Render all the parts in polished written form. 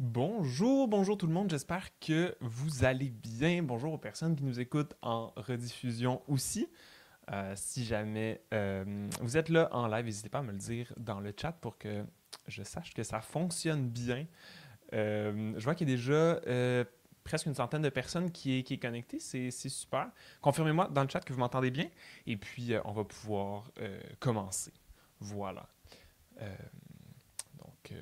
Bonjour, bonjour tout le monde, j'espère que vous allez bien. Bonjour aux personnes qui nous écoutent en rediffusion aussi. Si jamais vous êtes là en live, n'hésitez pas à me le dire dans le chat pour que je sache que ça fonctionne bien. Je vois qu'il y a déjà presque une centaine de personnes qui est connectée, c'est super. Confirmez-moi dans le chat que vous m'entendez bien et puis on va pouvoir commencer. Voilà. Euh,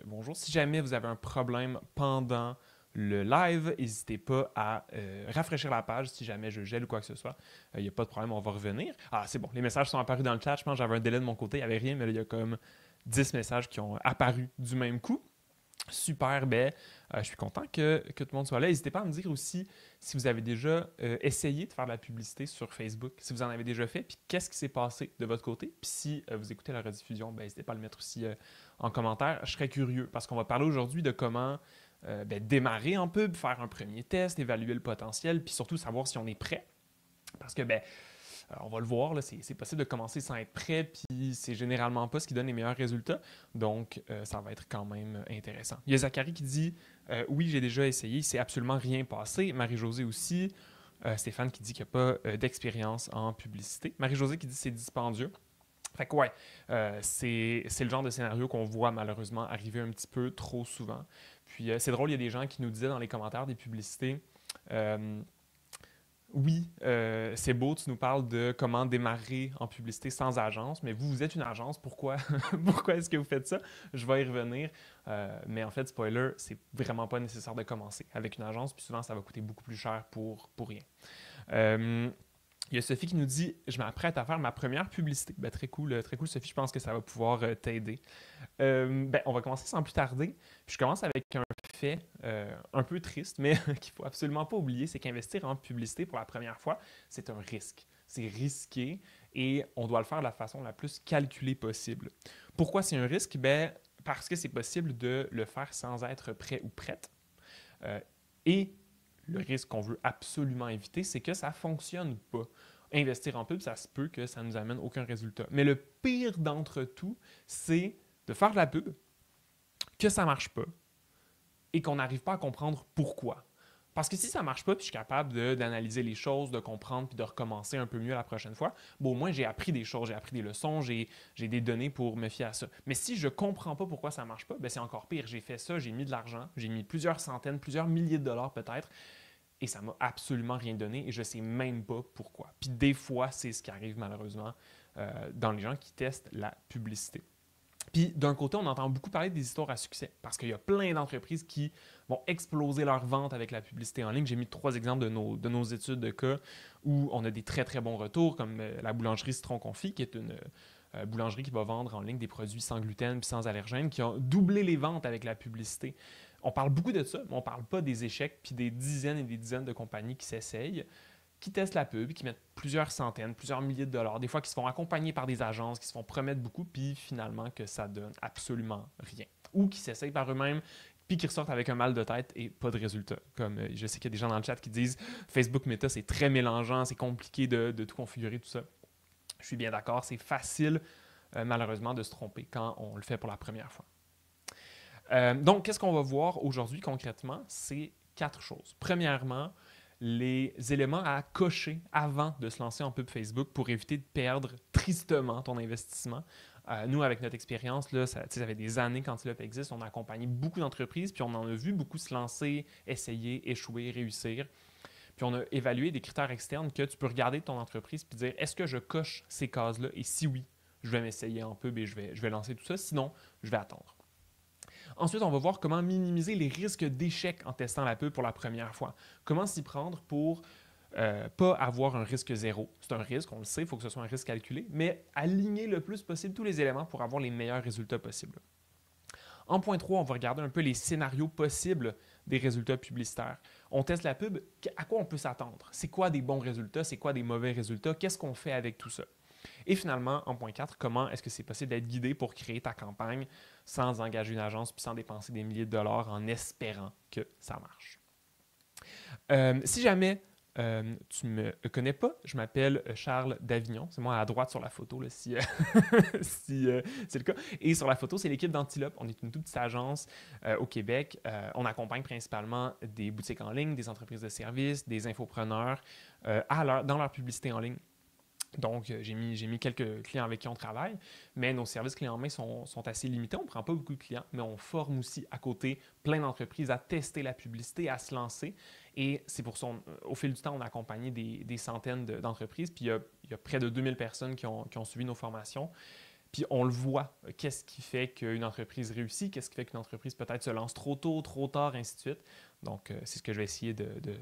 bonjour. Si jamais vous avez un problème pendant le live, n'hésitez pas à rafraîchir la page si jamais je gèle ou quoi que ce soit. Il n'y a pas de problème, on va revenir. Ah, c'est bon, les messages sont apparus dans le chat. Je pense que j'avais un délai de mon côté, il n'y avait rien, mais là, il y a comme 10 messages qui ont apparu du même coup. Super, ben, je suis content que tout le monde soit là. N'hésitez pas à me dire aussi si vous avez déjà essayé de faire de la publicité sur Facebook, si vous en avez déjà fait, puis qu'est-ce qui s'est passé de votre côté. Puis si vous écoutez la rediffusion, ben, n'hésitez pas à le mettre aussi en commentaire. Je serais curieux parce qu'on va parler aujourd'hui de comment démarrer en pub, faire un premier test, évaluer le potentiel, puis surtout savoir si on est prêt. Parce que ben, on va le voir, là, c'est possible de commencer sans être prêt, puis c'est généralement pas ce qui donne les meilleurs résultats. Donc, ça va être quand même intéressant. Il y a Zachary qui dit oui, j'ai déjà essayé, il s'est absolument rien passé. Marie-Josée aussi. Stéphane qui dit qu'il n'y a pas d'expérience en publicité. Marie-Josée qui dit que c'est dispendieux. Fait que ouais, c'est le genre de scénario qu'on voit malheureusement arriver un petit peu trop souvent. Puis c'est drôle, il y a des gens qui nous disaient dans les commentaires des publicités oui, c'est beau, tu nous parles de comment démarrer en publicité sans agence, mais vous êtes une agence, pourquoi, pourquoi est-ce que vous faites ça? Je vais y revenir, mais en fait, spoiler, c'est vraiment pas nécessaire de commencer avec une agence, puis souvent, ça va coûter beaucoup plus cher pour rien. Euh, il y a Sophie qui nous dit je m'apprête à faire ma première publicité. Ben, très cool, Sophie. Je pense que ça va pouvoir t'aider. Ben, on va commencer sans plus tarder. Puis je commence avec un fait un peu triste, mais qu'il ne faut absolument pas oublier c'est qu'investir en publicité pour la première fois, c'est un risque. C'est risqué et on doit le faire de la façon la plus calculée possible. Pourquoi c'est un risque? Ben, parce que c'est possible de le faire sans être prêt ou prête. Euh, et le risque qu'on veut absolument éviter, c'est que ça ne fonctionne pas. Investir en pub, ça se peut que ça ne nous amène aucun résultat. Mais le pire d'entre tout, c'est de faire de la pub, que ça ne marche pas et qu'on n'arrive pas à comprendre pourquoi. Parce que si ça ne marche pas, puis je suis capable d'analyser les choses, de comprendre, puis de recommencer un peu mieux la prochaine fois, bon, au moins j'ai appris des choses, j'ai appris des leçons, j'ai des données pour me fier à ça. Mais si je ne comprends pas pourquoi ça ne marche pas, ben c'est encore pire. J'ai fait ça, j'ai mis de l'argent, j'ai mis plusieurs centaines, plusieurs milliers de dollars peut-être, et ça m'a absolument rien donné et je ne sais même pas pourquoi. Puis des fois, c'est ce qui arrive malheureusement dans les gens qui testent la publicité. Puis d'un côté, on entend beaucoup parler des histoires à succès parce qu'il y a plein d'entreprises qui vont exploser leurs ventes avec la publicité en ligne. J'ai mis 3 exemples de nos études de cas où on a des très très bons retours, comme la boulangerie Citron Confit, qui est une boulangerie qui va vendre en ligne des produits sans gluten puis sans allergènes, qui ont doublé les ventes avec la publicité. On parle beaucoup de ça, mais on ne parle pas des échecs puis des dizaines et des dizaines de compagnies qui s'essayent, qui testent la pub, qui mettent plusieurs centaines, plusieurs milliers de dollars, des fois qui se font accompagner par des agences, qui se font promettre beaucoup, puis finalement que ça donne absolument rien. Ou qui s'essayent par eux-mêmes, puis qui ressortent avec un mal de tête et pas de résultat. Comme je sais qu'il y a des gens dans le chat qui disent Facebook Meta, c'est très mélangeant, c'est compliqué de tout configurer, tout ça. Je suis bien d'accord, c'est facile, malheureusement, de se tromper quand on le fait pour la première fois. Donc, qu'est-ce qu'on va voir aujourd'hui concrètement? C'est 4 choses. Premièrement, les éléments à cocher avant de se lancer en pub Facebook pour éviter de perdre tristement ton investissement. Nous, avec notre expérience, là, ça fait des années qu'Antilope existe, on a accompagné beaucoup d'entreprises, puis on en a vu beaucoup se lancer, essayer, échouer, réussir. Puis on a évalué des critères externes que tu peux regarder de ton entreprise puis dire est-ce que je coche ces cases-là et si oui, je vais m'essayer en pub et je vais lancer tout ça, sinon, je vais attendre. Ensuite, on va voir comment minimiser les risques d'échec en testant la pub pour la première fois. Comment s'y prendre pour pas avoir un risque zéro. C'est un risque, on le sait, il faut que ce soit un risque calculé, mais aligner le plus possible tous les éléments pour avoir les meilleurs résultats possibles. En point 3, on va regarder un peu les scénarios possibles des résultats publicitaires. On teste la pub, à quoi on peut s'attendre? C'est quoi des bons résultats? C'est quoi des mauvais résultats? Qu'est-ce qu'on fait avec tout ça? Et finalement, en point 4, comment est-ce que c'est possible d'être guidé pour créer ta campagne sans engager une agence puis sans dépenser des milliers de dollars en espérant que ça marche? Si jamais Tu me connais pas, je m'appelle Charles d'Avignon. C'est moi à droite sur la photo, là, si, si c'est le cas. Et sur la photo, c'est l'équipe d'Antilope. On est une toute petite agence au Québec. On accompagne principalement des boutiques en ligne, des entreprises de services, des infopreneurs dans leur publicité en ligne. Donc, j'ai mis quelques clients avec qui on travaille, mais nos services clés en main sont assez limités. On ne prend pas beaucoup de clients, mais on forme aussi à côté plein d'entreprises à tester la publicité, à se lancer. Et c'est pour ça, au fil du temps, on a accompagné des centaines d'entreprises. Puis il y a près de 2000 personnes qui ont suivi nos formations. Puis on le voit, qu'est-ce qui fait qu'une entreprise réussit, qu'est-ce qui fait qu'une entreprise peut-être se lance trop tôt, trop tard, ainsi de suite. Donc, c'est ce que je vais essayer de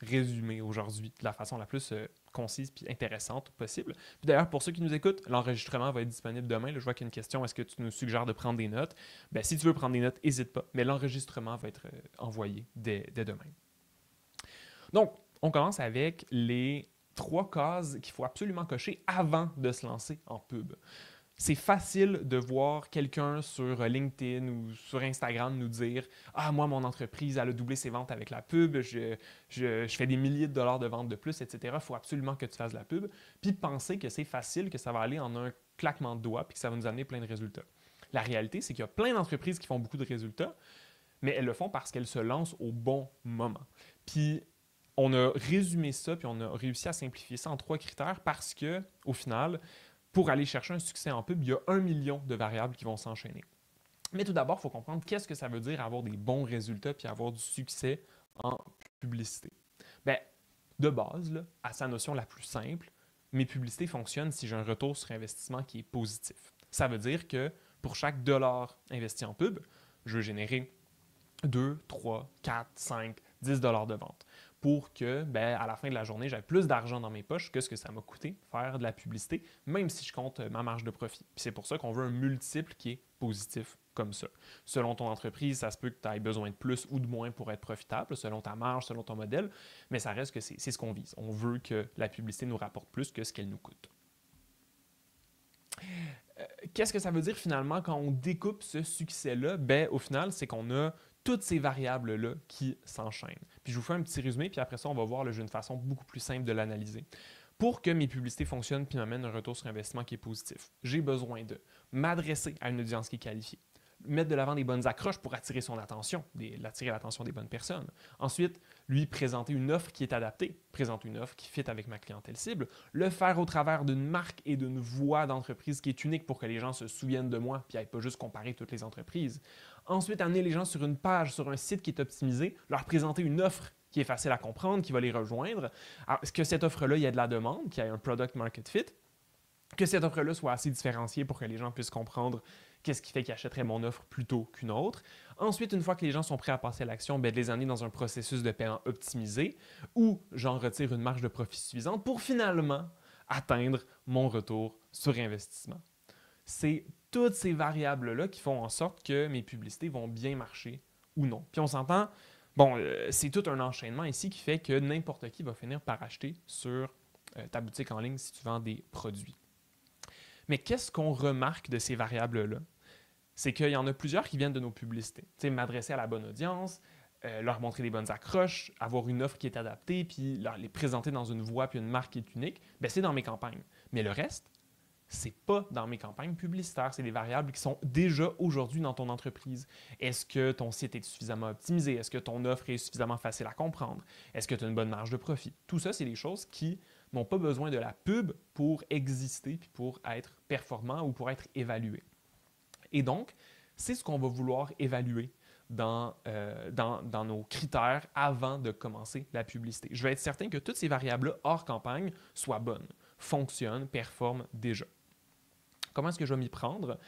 résumer aujourd'hui de la façon la plus concise et intéressante possible. Puis d'ailleurs, pour ceux qui nous écoutent, l'enregistrement va être disponible demain. Là, je vois qu'il y a une question, est-ce que tu nous suggères de prendre des notes? Bien, si tu veux prendre des notes, n'hésite pas, mais l'enregistrement va être envoyé dès demain. Donc, on commence avec les 3 cases qu'il faut absolument cocher avant de se lancer en pub. C'est facile de voir quelqu'un sur LinkedIn ou sur Instagram nous dire « Ah, moi, mon entreprise, elle a doublé ses ventes avec la pub, je fais des milliers de dollars de ventes de plus, etc. Il faut absolument que tu fasses de la pub. » Puis penser que c'est facile, que ça va aller en un claquement de doigts puis que ça va nous amener plein de résultats. La réalité, c'est qu'il y a plein d'entreprises qui font beaucoup de résultats, mais elles le font parce qu'elles se lancent au bon moment. Puis on a résumé ça, puis on a réussi à simplifier ça en 3 critères parce que, au final, pour aller chercher un succès en pub, il y a 1 million de variables qui vont s'enchaîner. Mais tout d'abord, il faut comprendre qu'est-ce que ça veut dire avoir des bons résultats puis avoir du succès en publicité. Bien, de base, là, à sa notion la plus simple, mes publicités fonctionnent si j'ai un retour sur investissement qui est positif. Ça veut dire que pour chaque dollar investi en pub, je veux générer 2, 3, 4, 5, 10 dollars de vente pour que, à la fin de la journée, j'aie plus d'argent dans mes poches que ce que ça m'a coûté faire de la publicité, même si je compte ma marge de profit. Puis c'est pour ça qu'on veut un multiple qui est positif comme ça. Selon ton entreprise, ça se peut que tu aies besoin de plus ou de moins pour être profitable, selon ta marge, selon ton modèle, mais ça reste que c'est ce qu'on vise. On veut que la publicité nous rapporte plus que ce qu'elle nous coûte. Qu'est-ce que ça veut dire finalement quand on découpe ce succès-là? Au final, c'est qu'on a toutes ces variables-là qui s'enchaînent. Puis je vous fais un petit résumé, puis après ça, on va voir une façon beaucoup plus simple de l'analyser. Pour que mes publicités fonctionnent puis m'amènent un retour sur investissement qui est positif, j'ai besoin de m'adresser à une audience qui est qualifiée, mettre de l'avant des bonnes accroches pour attirer son attention, attirer l'attention des bonnes personnes. Ensuite, lui présenter une offre qui est adaptée, présenter une offre qui fit avec ma clientèle cible, le faire au travers d'une marque et d'une voix d'entreprise qui est unique pour que les gens se souviennent de moi puis n'aillent pas juste comparer toutes les entreprises. Ensuite, amener les gens sur une page, sur un site qui est optimisé, leur présenter une offre qui est facile à comprendre, qui va les rejoindre. Alors, est-ce que cette offre-là, il y a de la demande, qu'il y ait un product market fit, que cette offre-là soit assez différenciée pour que les gens puissent comprendre qu'est-ce qui fait qu'ils achèteraient mon offre plutôt qu'une autre. Ensuite, une fois que les gens sont prêts à passer à l'action, de les amener dans un processus de paiement optimisé où j'en retire une marge de profit suffisante pour finalement atteindre mon retour sur investissement. C'est toutes ces variables-là qui font en sorte que mes publicités vont bien marcher ou non. Puis on s'entend, c'est tout un enchaînement ici qui fait que n'importe qui va finir par acheter sur ta boutique en ligne si tu vends des produits. Mais qu'est-ce qu'on remarque de ces variables-là? C'est qu'il y en a plusieurs qui viennent de nos publicités. Tu sais, m'adresser à la bonne audience, leur montrer des bonnes accroches, avoir une offre qui est adaptée, puis les présenter dans une voix puis une marque qui est unique, c'est dans mes campagnes. Mais le reste, c'est pas dans mes campagnes publicitaires. C'est des variables qui sont déjà aujourd'hui dans ton entreprise. Est-ce que ton site est suffisamment optimisé? Est-ce que ton offre est suffisamment facile à comprendre? Est-ce que tu as une bonne marge de profit? Tout ça, c'est des choses qui n'ont pas besoin de la pub pour exister puis pour être performant ou pour être évalué. Et donc, c'est ce qu'on va vouloir évaluer dans nos critères avant de commencer la publicité. Je vais être certain que toutes ces variables-là, hors campagne, soient bonnes, fonctionnent, performent déjà. Comment est-ce que je vais m'y prendre?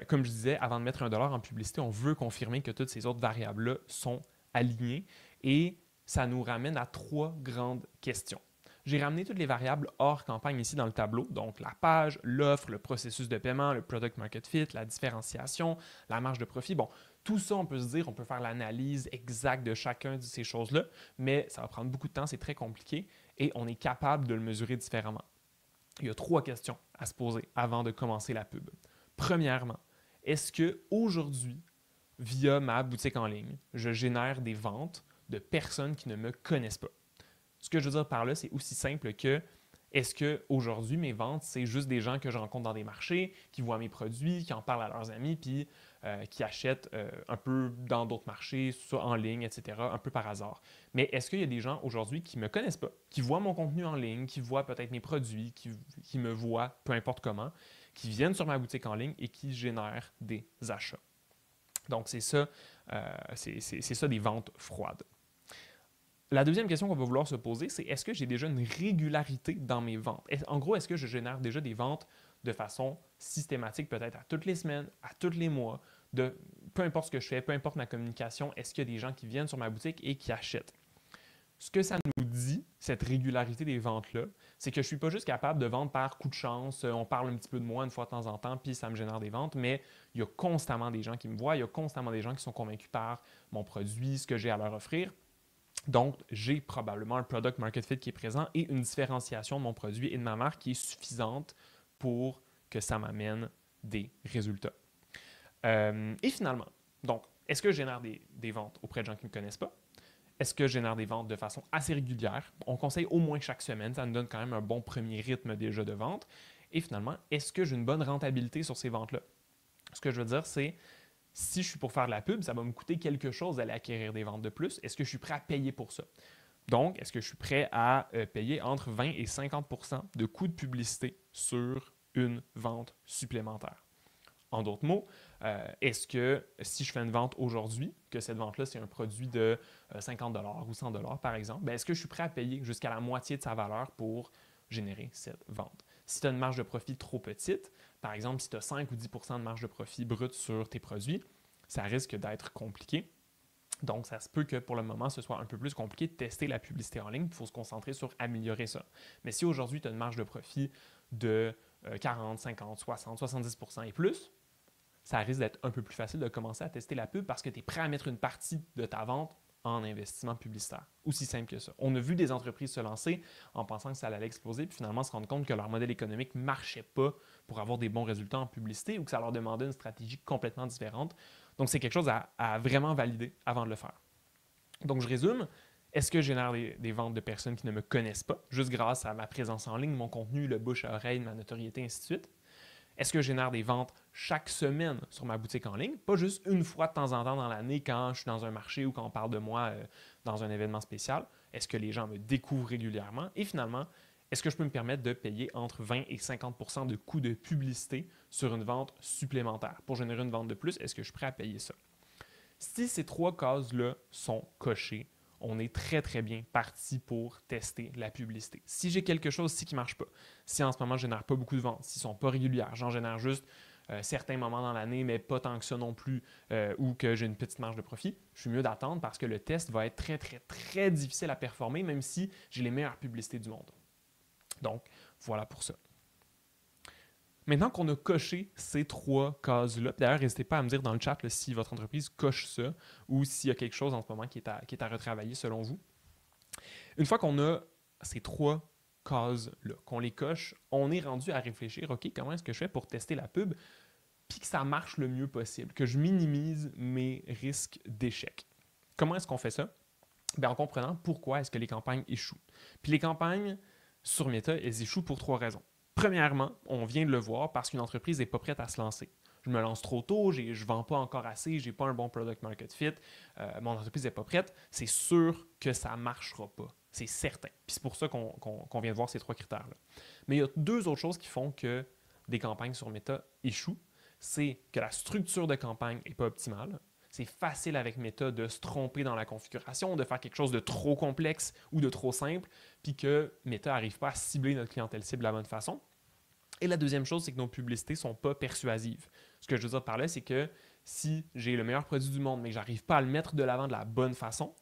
Comme je disais, avant de mettre $1 en publicité, on veut confirmer que toutes ces autres variables-là sont alignées et ça nous ramène à 3 grandes questions. J'ai ramené toutes les variables hors campagne ici dans le tableau, donc la page, l'offre, le processus de paiement, le product market fit, la différenciation, la marge de profit. Tout ça, on peut se dire, on peut faire l'analyse exacte de chacune de ces choses-là, mais ça va prendre beaucoup de temps, c'est très compliqué et on est capable de le mesurer différemment. Il y a 3 questions à se poser avant de commencer la pub. Premièrement, est-ce qu'aujourd'hui, via ma boutique en ligne, je génère des ventes de personnes qui ne me connaissent pas? Ce que je veux dire par là, c'est aussi simple que est-ce qu'aujourd'hui, mes ventes, c'est juste des gens que je rencontre dans des marchés, qui voient mes produits, qui en parlent à leurs amis, puis qui achètent un peu dans d'autres marchés, soit en ligne, etc., un peu par hasard. Mais est-ce qu'il y a des gens aujourd'hui qui ne me connaissent pas, qui voient mon contenu en ligne, qui voient peut-être mes produits, qui me voient, peu importe comment, qui viennent sur ma boutique en ligne et qui génèrent des achats? Donc, c'est ça des ventes froides. La deuxième question qu'on va vouloir se poser, c'est est-ce que j'ai déjà une régularité dans mes ventes? En gros, est-ce que je génère déjà des ventes de façon systématique, peut-être à toutes les semaines, à tous les mois, peu importe ce que je fais, peu importe ma communication, est-ce qu'il y a des gens qui viennent sur ma boutique et qui achètent? Ce que ça nous dit, cette régularité des ventes-là, c'est que je ne suis pas juste capable de vendre par coup de chance, on parle un petit peu de moi une fois de temps en temps, puis ça me génère des ventes, mais il y a constamment des gens qui me voient, il y a constamment des gens qui sont convaincus par mon produit, ce que j'ai à leur offrir. Donc, j'ai probablement un product market fit qui est présent et une différenciation de mon produit et de ma marque qui est suffisante pour que ça m'amène des résultats. Et finalement, donc, est-ce que je génère des ventes auprès de gens qui ne me connaissent pas? Est-ce que je génère des ventes de façon assez régulière? On conseille au moins chaque semaine, ça nous donne quand même un bon premier rythme déjà de vente. Et finalement, est-ce que j'ai une bonne rentabilité sur ces ventes-là? Ce que je veux dire, c'est si je suis pour faire de la pub, ça va me coûter quelque chose d'aller acquérir des ventes de plus. Est-ce que je suis prêt à payer pour ça? Donc, est-ce que je suis prêt à payer entre 20 et 50 de coûts de publicité sur une vente supplémentaire? En d'autres mots, est-ce que si je fais une vente aujourd'hui, que cette vente-là, c'est un produit de 50 ou 100 par exemple, bien, est-ce que je suis prêt à payer jusqu'à la moitié de sa valeur pour générer cette vente? Si tu as une marge de profit trop petite, par exemple, si tu as 5 ou 10 de marge de profit brut sur tes produits, ça risque d'être compliqué. Donc, ça se peut que pour le moment, ce soit un peu plus compliqué de tester la publicité en ligne. Il faut se concentrer sur améliorer ça. Mais si aujourd'hui, tu as une marge de profit de 40, 50, 60, 70 et plus, ça risque d'être un peu plus facile de commencer à tester la pub parce que tu es prêt à mettre une partie de ta vente en investissement publicitaire. Aussi simple que ça. On a vu des entreprises se lancer en pensant que ça allait exploser, puis finalement se rendre compte que leur modèle économique ne marchait pas pour avoir des bons résultats en publicité ou que ça leur demandait une stratégie complètement différente. Donc, c'est quelque chose à vraiment valider avant de le faire. Donc, je résume. Est-ce que je génère des ventes de personnes qui ne me connaissent pas, juste grâce à ma présence en ligne, mon contenu, le bouche à oreille, ma notoriété, ainsi de suite? Est-ce que je génère des ventes chaque semaine sur ma boutique en ligne? Pas juste une fois de temps en temps dans l'année quand je suis dans un marché ou quand on parle de moi dans un événement spécial. Est-ce que les gens me découvrent régulièrement? Et finalement, est-ce que je peux me permettre de payer entre 20 et 50 de coûts de publicité sur une vente supplémentaire? Pour générer une vente de plus, est-ce que je suis prêt à payer ça? Si ces trois cases-là sont cochées, on est très, très bien parti pour tester la publicité. Si j'ai quelque chose qui ne marche pas, si en ce moment je ne génère pas beaucoup de ventes, s'ils ne sont pas régulières, j'en génère juste certains moments dans l'année, mais pas tant que ça non plus, ou que j'ai une petite marge de profit, je suis mieux d'attendre parce que le test va être très, très, très difficile à performer, même si j'ai les meilleures publicités du monde. Donc, voilà pour ça. Maintenant qu'on a coché ces trois cases-là, d'ailleurs, n'hésitez pas à me dire dans le chat là, si votre entreprise coche ça ou s'il y a quelque chose en ce moment qui est à retravailler selon vous. Une fois qu'on a ces trois cases-là, qu'on les coche, on est rendu à réfléchir, OK, comment est-ce que je fais pour tester la pub puis que ça marche le mieux possible, que je minimise mes risques d'échec. Comment est-ce qu'on fait ça? Bien, en comprenant pourquoi est-ce que les campagnes échouent. Puis les campagnes sur Meta, elles échouent pour trois raisons. Premièrement, on vient de le voir parce qu'une entreprise n'est pas prête à se lancer. Je me lance trop tôt, je ne vends pas encore assez, je n'ai pas un bon product market fit, mon entreprise n'est pas prête, c'est sûr que ça ne marchera pas. C'est certain. Puis c'est pour ça qu'on vient de voir ces trois critères-là. Mais il y a deux autres choses qui font que des campagnes sur Meta échouent. C'est que la structure de campagne n'est pas optimale. C'est facile avec Meta de se tromper dans la configuration, de faire quelque chose de trop complexe ou de trop simple, puis que Meta n'arrive pas à cibler notre clientèle cible de la bonne façon. Et la deuxième chose, c'est que nos publicités ne sont pas persuasives. Ce que je veux dire par là, c'est que si j'ai le meilleur produit du monde, mais que je n'arrive pas à le mettre de l'avant de la bonne façon,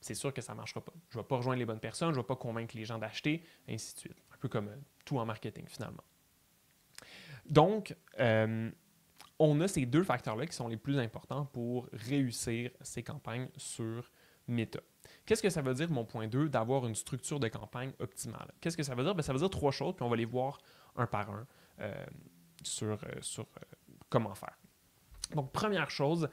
c'est sûr que ça ne marchera pas. Je ne vais pas rejoindre les bonnes personnes, je ne vais pas convaincre les gens d'acheter, ainsi de suite. Un peu comme tout en marketing, finalement. Donc, on a ces deux facteurs-là qui sont les plus importants pour réussir ces campagnes sur Meta. Qu'est-ce que ça veut dire, mon point 2, d'avoir une structure de campagne optimale? Qu'est-ce que ça veut dire? Bien, ça veut dire trois choses, puis on va les voir un par un sur comment faire. Donc, première chose,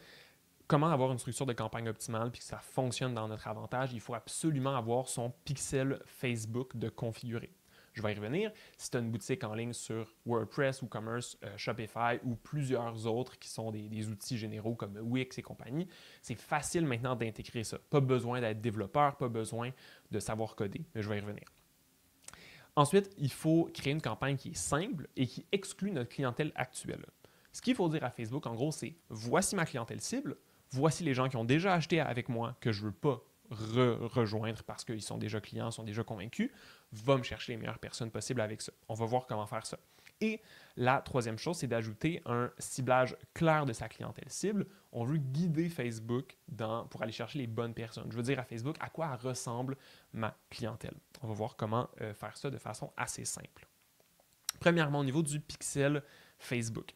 comment avoir une structure de campagne optimale puis que ça fonctionne dans notre avantage, il faut absolument avoir son pixel Facebook de configurer. Je vais y revenir. Si tu as une boutique en ligne sur WordPress, WooCommerce, Shopify ou plusieurs autres qui sont des outils généraux comme Wix et compagnie, c'est facile maintenant d'intégrer ça. Pas besoin d'être développeur, pas besoin de savoir coder, mais je vais y revenir. Ensuite, il faut créer une campagne qui est simple et qui exclut notre clientèle actuelle. Ce qu'il faut dire à Facebook, en gros, c'est voici ma clientèle cible, voici les gens qui ont déjà acheté avec moi que je ne veux pas rejoindre parce qu'ils sont déjà clients, sont déjà convaincus, va me chercher les meilleures personnes possibles avec ça. On va voir comment faire ça. Et la troisième chose, c'est d'ajouter un ciblage clair de sa clientèle cible. On veut guider Facebook pour aller chercher les bonnes personnes. Je veux dire à Facebook à quoi ressemble ma clientèle. On va voir comment faire ça de façon assez simple. Premièrement, au niveau du pixel Facebook.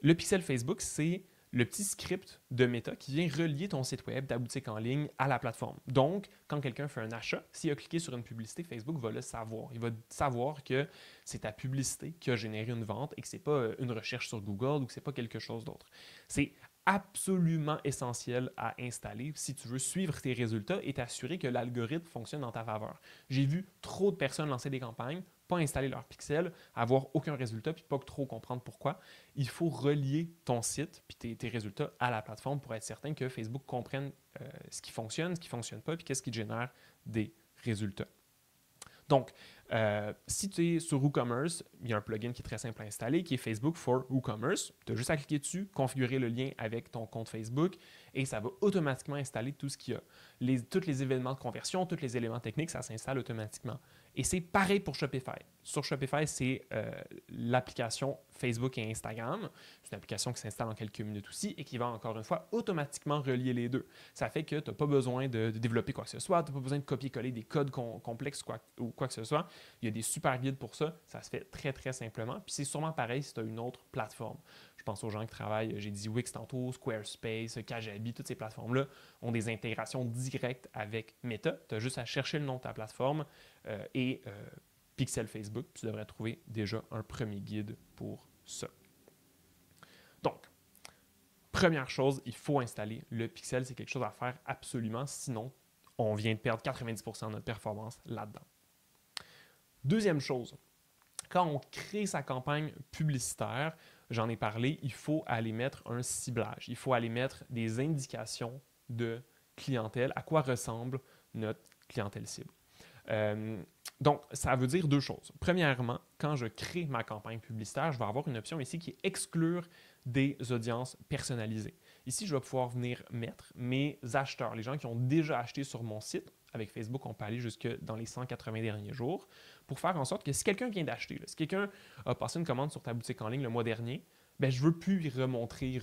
Le pixel Facebook, c'est le petit script de Meta qui vient relier ton site web, ta boutique en ligne à la plateforme. Donc, quand quelqu'un fait un achat, s'il a cliqué sur une publicité, Facebook va le savoir. Il va savoir que c'est ta publicité qui a généré une vente et que ce n'est pas une recherche sur Google ou que ce n'est pas quelque chose d'autre. C'est absolument essentiel à installer si tu veux suivre tes résultats et t'assurer que l'algorithme fonctionne dans ta faveur. J'ai vu trop de personnes lancer des campagnes, pas installer leur pixel, avoir aucun résultat puis pas trop comprendre pourquoi. Il faut relier ton site puis tes résultats à la plateforme pour être certain que Facebook comprenne ce qui fonctionne pas puis qu'est-ce qui génère des résultats. Donc, si tu es sur WooCommerce, il y a un plugin qui est très simple à installer, qui est Facebook for WooCommerce. Tu as juste à cliquer dessus, configurer le lien avec ton compte Facebook et ça va automatiquement installer tout ce qu'il y a. Tous les événements de conversion, tous les éléments techniques, ça s'installe automatiquement. Et c'est pareil pour Shopify. Sur Shopify, c'est l'application Facebook et Instagram. C'est une application qui s'installe en quelques minutes aussi et qui va encore une fois automatiquement relier les deux. Ça fait que tu n'as pas besoin de développer quoi que ce soit, tu n'as pas besoin de copier-coller des codes complexes ou quoi que ce soit. Il y a des super guides pour ça. Ça se fait très, très simplement. Puis c'est sûrement pareil si tu as une autre plateforme. Je pense aux gens qui travaillent, j'ai dit Wix tantôt, Squarespace, Kajabi, toutes ces plateformes-là ont des intégrations directes avec Meta. Tu as juste à chercher le nom de ta plateforme et Pixel Facebook. Tu devrais trouver déjà un premier guide pour ça. Donc, première chose, il faut installer le Pixel. C'est quelque chose à faire absolument. Sinon, on vient de perdre 90% de notre performance là-dedans. Deuxième chose, quand on crée sa campagne publicitaire, j'en ai parlé, il faut aller mettre un ciblage. Il faut aller mettre des indications de clientèle, à quoi ressemble notre clientèle cible. Donc, ça veut dire deux choses. Premièrement, quand je crée ma campagne publicitaire, je vais avoir une option ici qui est exclure des audiences personnalisées. Ici, je vais pouvoir venir mettre mes acheteurs, les gens qui ont déjà acheté sur mon site. Avec Facebook, on peut aller jusque dans les 180 derniers jours pour faire en sorte que si quelqu'un vient d'acheter, si quelqu'un a passé une commande sur ta boutique en ligne le mois dernier, ben, je ne veux plus remontrer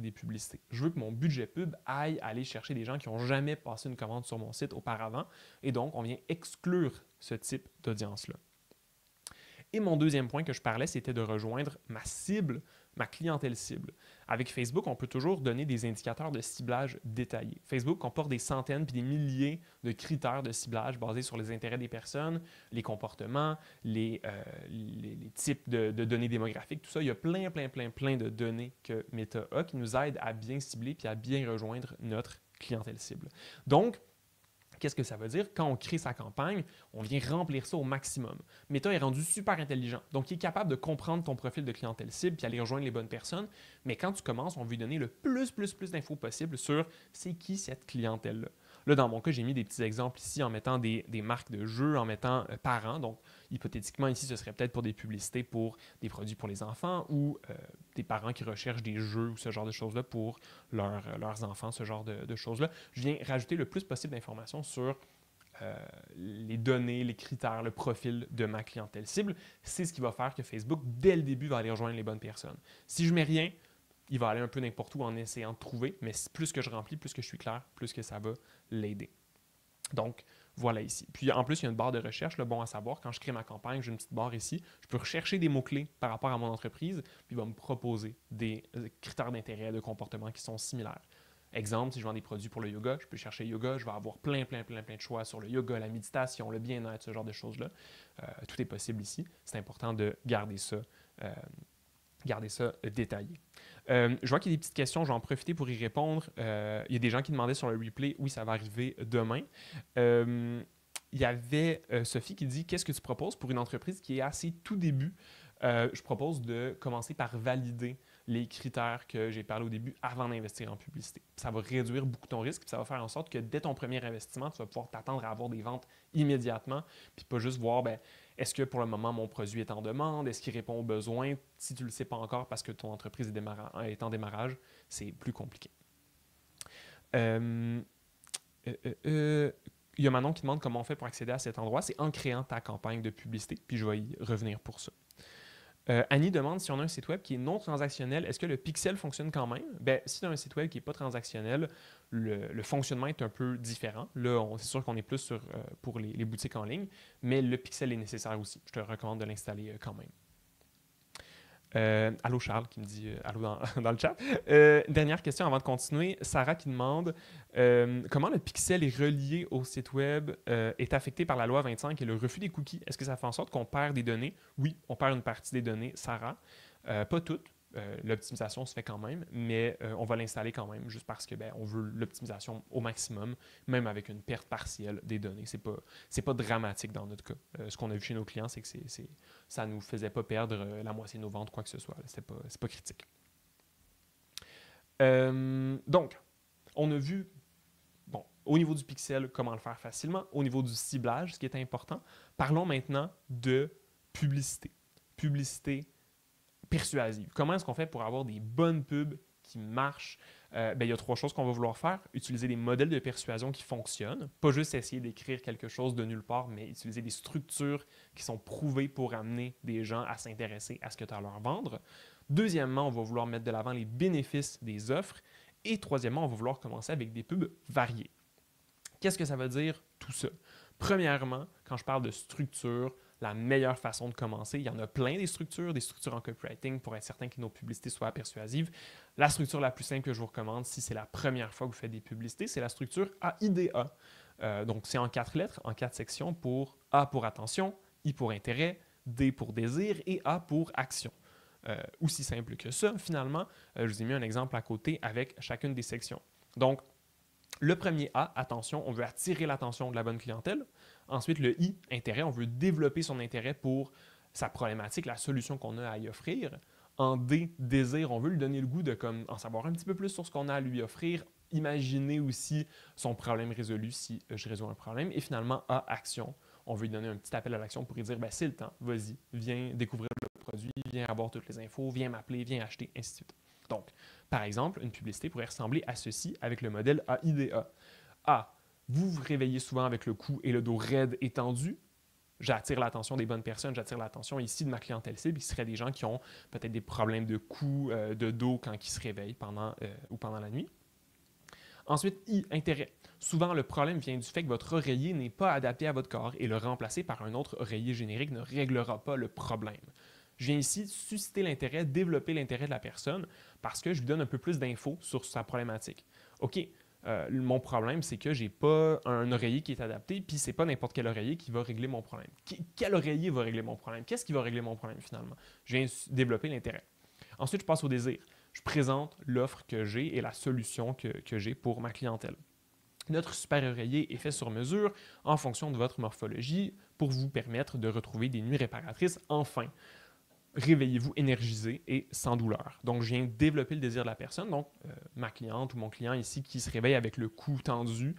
des publicités. Je veux que mon budget pub aille aller chercher des gens qui n'ont jamais passé une commande sur mon site auparavant et donc on vient exclure ce type d'audience-là. Et mon deuxième point que je parlais, c'était de rejoindre ma cible, ma clientèle cible. Avec Facebook, on peut toujours donner des indicateurs de ciblage détaillés. Facebook comporte des centaines puis des milliers de critères de ciblage basés sur les intérêts des personnes, les comportements, les types de données démographiques, tout ça. Il y a plein de données que Meta a qui nous aident à bien cibler puis à bien rejoindre notre clientèle cible. Donc, qu'est-ce que ça veut dire? Quand on crée sa campagne, on vient remplir ça au maximum. Meta est rendu super intelligent. Donc, il est capable de comprendre ton profil de clientèle cible puis aller rejoindre les bonnes personnes. Mais quand tu commences, on veut lui donner le plus d'infos possible sur c'est qui cette clientèle-là. Là, dans mon cas, j'ai mis des petits exemples ici en mettant des marques de jeux, en mettant parents. Donc, hypothétiquement, ici, ce serait peut-être pour des publicités pour des produits pour les enfants ou des parents qui recherchent des jeux ou ce genre de choses-là pour leurs enfants, ce genre de choses-là. Je viens rajouter le plus possible d'informations sur les données, les critères, le profil de ma clientèle cible. C'est ce qui va faire que Facebook, dès le début, va aller rejoindre les bonnes personnes. Si je mets rien, il va aller un peu n'importe où en essayant de trouver, mais plus que je remplis, plus que je suis clair, plus que ça va l'aider. Donc, voilà ici. Puis en plus, il y a une barre de recherche, bon à savoir, quand je crée ma campagne, j'ai une petite barre ici, je peux rechercher des mots-clés par rapport à mon entreprise, puis il va me proposer des critères d'intérêt, de comportement qui sont similaires. Exemple, si je vends des produits pour le yoga, je peux chercher yoga, je vais avoir plein de choix sur le yoga, la méditation, le bien-être, ce genre de choses-là. Tout est possible ici. C'est important de garder ça Gardez ça détaillé. Je vois qu'il y a des petites questions, je vais en profiter pour y répondre. Il y a des gens qui demandaient sur le replay, oui, ça va arriver demain. Il y avait Sophie qui dit, qu'est-ce que tu proposes pour une entreprise qui est à ses tout débuts? Je propose de commencer par valider les critères que j'ai parlé au début avant d'investir en publicité. Ça va réduire beaucoup ton risque, puis ça va faire en sorte que dès ton premier investissement, tu vas pouvoir t'attendre à avoir des ventes immédiatement, puis pas juste voir, ben, est-ce que pour le moment mon produit est en demande, est-ce qu'il répond aux besoins? Si tu ne le sais pas encore parce que ton entreprise est en démarrage, c'est plus compliqué. Il y a Manon qui demande comment on fait pour accéder à cet endroit. C'est en créant ta campagne de publicité, puis je vais y revenir pour ça. Annie demande si on a un site web qui est non transactionnel, est-ce que le pixel fonctionne quand même? Ben, si tu as un site web qui n'est pas transactionnel, le fonctionnement est un peu différent. Là, c'est sûr qu'on est plus pour les boutiques en ligne, mais le pixel est nécessaire aussi. Je te recommande de l'installer quand même. Allô Charles qui me dit allô dans le chat. Dernière question avant de continuer. Sarah qui demande comment le pixel est relié au site web est affecté par la loi 25 et le refus des cookies. Est-ce que ça fait en sorte qu'on perd des données? Oui, on perd une partie des données, Sarah. Pas toutes. L'optimisation se fait quand même, mais on va l'installer quand même juste parce que on veut l'optimisation au maximum, même avec une perte partielle des données. C'est pas dramatique dans notre cas. Ce qu'on a vu chez nos clients, c'est que ça ne nous faisait pas perdre la moitié de nos ventes, quoi que ce soit. C'est pas critique. Donc, on a vu, au niveau du pixel, comment le faire facilement. Au niveau du ciblage, ce qui est important. Parlons maintenant de publicité. Publicité persuasive. Comment est-ce qu'on fait pour avoir des bonnes pubs qui marchent? Il y a 3 choses qu'on va vouloir faire. Utiliser des modèles de persuasion qui fonctionnent. Pas juste essayer d'écrire quelque chose de nulle part, mais utiliser des structures qui sont prouvées pour amener des gens à s'intéresser à ce que tu as à leur vendre. Deuxièmement, on va vouloir mettre de l'avant les bénéfices des offres. Et troisièmement, on va vouloir commencer avec des pubs variées. Qu'est-ce que ça veut dire tout ça? Premièrement, quand je parle de structure, la meilleure façon de commencer, il y en a plein des structures en copywriting pour être certain que nos publicités soient persuasives. La structure la plus simple que je vous recommande, si c'est la première fois que vous faites des publicités, c'est la structure AIDA. Donc, c'est en 4 lettres, en 4 sections pour A pour attention, I pour intérêt, D pour désir et A pour action. Aussi simple que ça, finalement, je vous ai mis un exemple à côté avec chacune des sections. Donc, le premier A, attention, on veut attirer l'attention de la bonne clientèle. Ensuite, le I, intérêt, on veut développer son intérêt pour sa problématique, la solution qu'on a à y offrir. En D, désir, on veut lui donner le goût de en savoir un petit peu plus sur ce qu'on a à lui offrir, imaginer aussi son problème résolu si je résous un problème. Et finalement, A, action, on veut lui donner un petit appel à l'action pour lui dire c'est le temps, vas-y, viens découvrir le produit, viens avoir toutes les infos, viens m'appeler, viens acheter, ainsi de suite. Donc, par exemple, une publicité pourrait ressembler à ceci avec le modèle AIDA. A. Vous vous réveillez souvent avec le cou et le dos raide et tendu. J'attire l'attention des bonnes personnes, j'attire l'attention ici de ma clientèle cible, qui seraient des gens qui ont peut-être des problèmes de cou, de dos quand ils se réveillent pendant la nuit. Ensuite, I, intérêt. Souvent, le problème vient du fait que votre oreiller n'est pas adapté à votre corps et le remplacer par un autre oreiller générique ne réglera pas le problème. Je viens ici susciter l'intérêt, développer l'intérêt de la personne parce que je lui donne un peu plus d'infos sur sa problématique. OK, mon problème, c'est que je n'ai pas un oreiller qui est adapté, puis c'est pas n'importe quel oreiller qui va régler mon problème. Quel oreiller va régler mon problème? Qu'est-ce qui va régler mon problème finalement? Je viens développer l'intérêt. Ensuite, je passe au désir. Je présente l'offre que j'ai et la solution que j'ai pour ma clientèle. Notre super oreiller est fait sur mesure en fonction de votre morphologie pour vous permettre de retrouver des nuits réparatrices enfin. Réveillez-vous énergisé et sans douleur. Donc, je viens développer le désir de la personne. Donc, ma cliente ou mon client ici qui se réveille avec le cou tendu,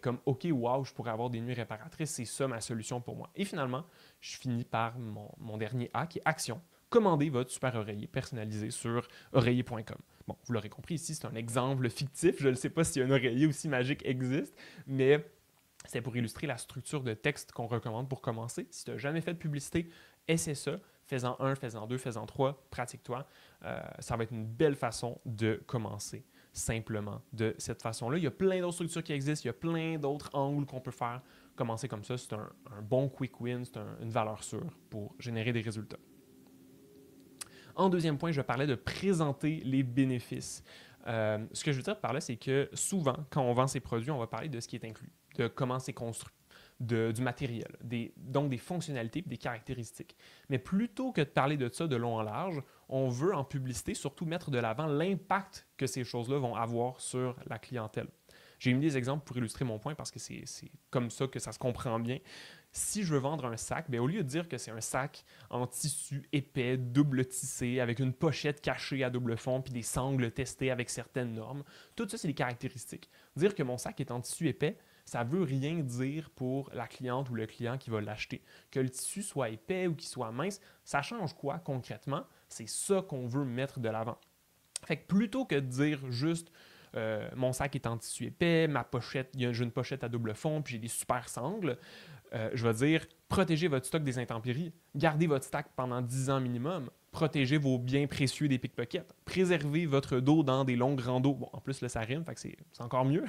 comme « OK, wow, je pourrais avoir des nuits réparatrices, c'est ça ma solution pour moi. » Et finalement, je finis par mon dernier A qui est action. Commandez votre super oreiller personnalisé sur oreiller.com. Bon, vous l'aurez compris, ici, c'est un exemple fictif. Je ne sais pas si un oreiller aussi magique existe, mais c'est pour illustrer la structure de texte qu'on recommande pour commencer. Si tu n'as jamais fait de publicité, essaie ça. Fais-en 1, fais-en 2, fais-en 3, pratique-toi. Ça va être une belle façon de commencer simplement de cette façon-là. Il y a plein d'autres structures qui existent, il y a plein d'autres angles qu'on peut faire. Commencer comme ça, c'est un bon quick win, c'est une valeur sûre pour générer des résultats. En deuxième point, je parlais de présenter les bénéfices. Ce que je veux dire par là, c'est que souvent, quand on vend ces produits, on va parler de ce qui est inclus, de comment c'est construit. du matériel, donc des fonctionnalités et des caractéristiques. Mais plutôt que de parler de ça de long en large, on veut en publicité surtout mettre de l'avant l'impact que ces choses-là vont avoir sur la clientèle. J'ai mis des exemples pour illustrer mon point parce que c'est comme ça que ça se comprend bien. Si je veux vendre un sac, bien, au lieu de dire que c'est un sac en tissu épais, double tissé, avec une pochette cachée à double fond, puis des sangles testées avec certaines normes, tout ça, c'est des caractéristiques. Dire que mon sac est en tissu épais, ça ne veut rien dire pour la cliente ou le client qui va l'acheter. Que le tissu soit épais ou qu'il soit mince, ça change quoi concrètement? C'est ça qu'on veut mettre de l'avant. Fait que plutôt que de dire juste mon sac est en tissu épais, ma pochette, j'ai une pochette à double fond, puis j'ai des super sangles, je vais dire protégez votre stock des intempéries, gardez votre stack pendant 10 ans minimum, protégez vos biens précieux des pickpockets, préservez votre dos dans des longues randos. Bon, en plus, là, ça rime, fait que c'est encore mieux.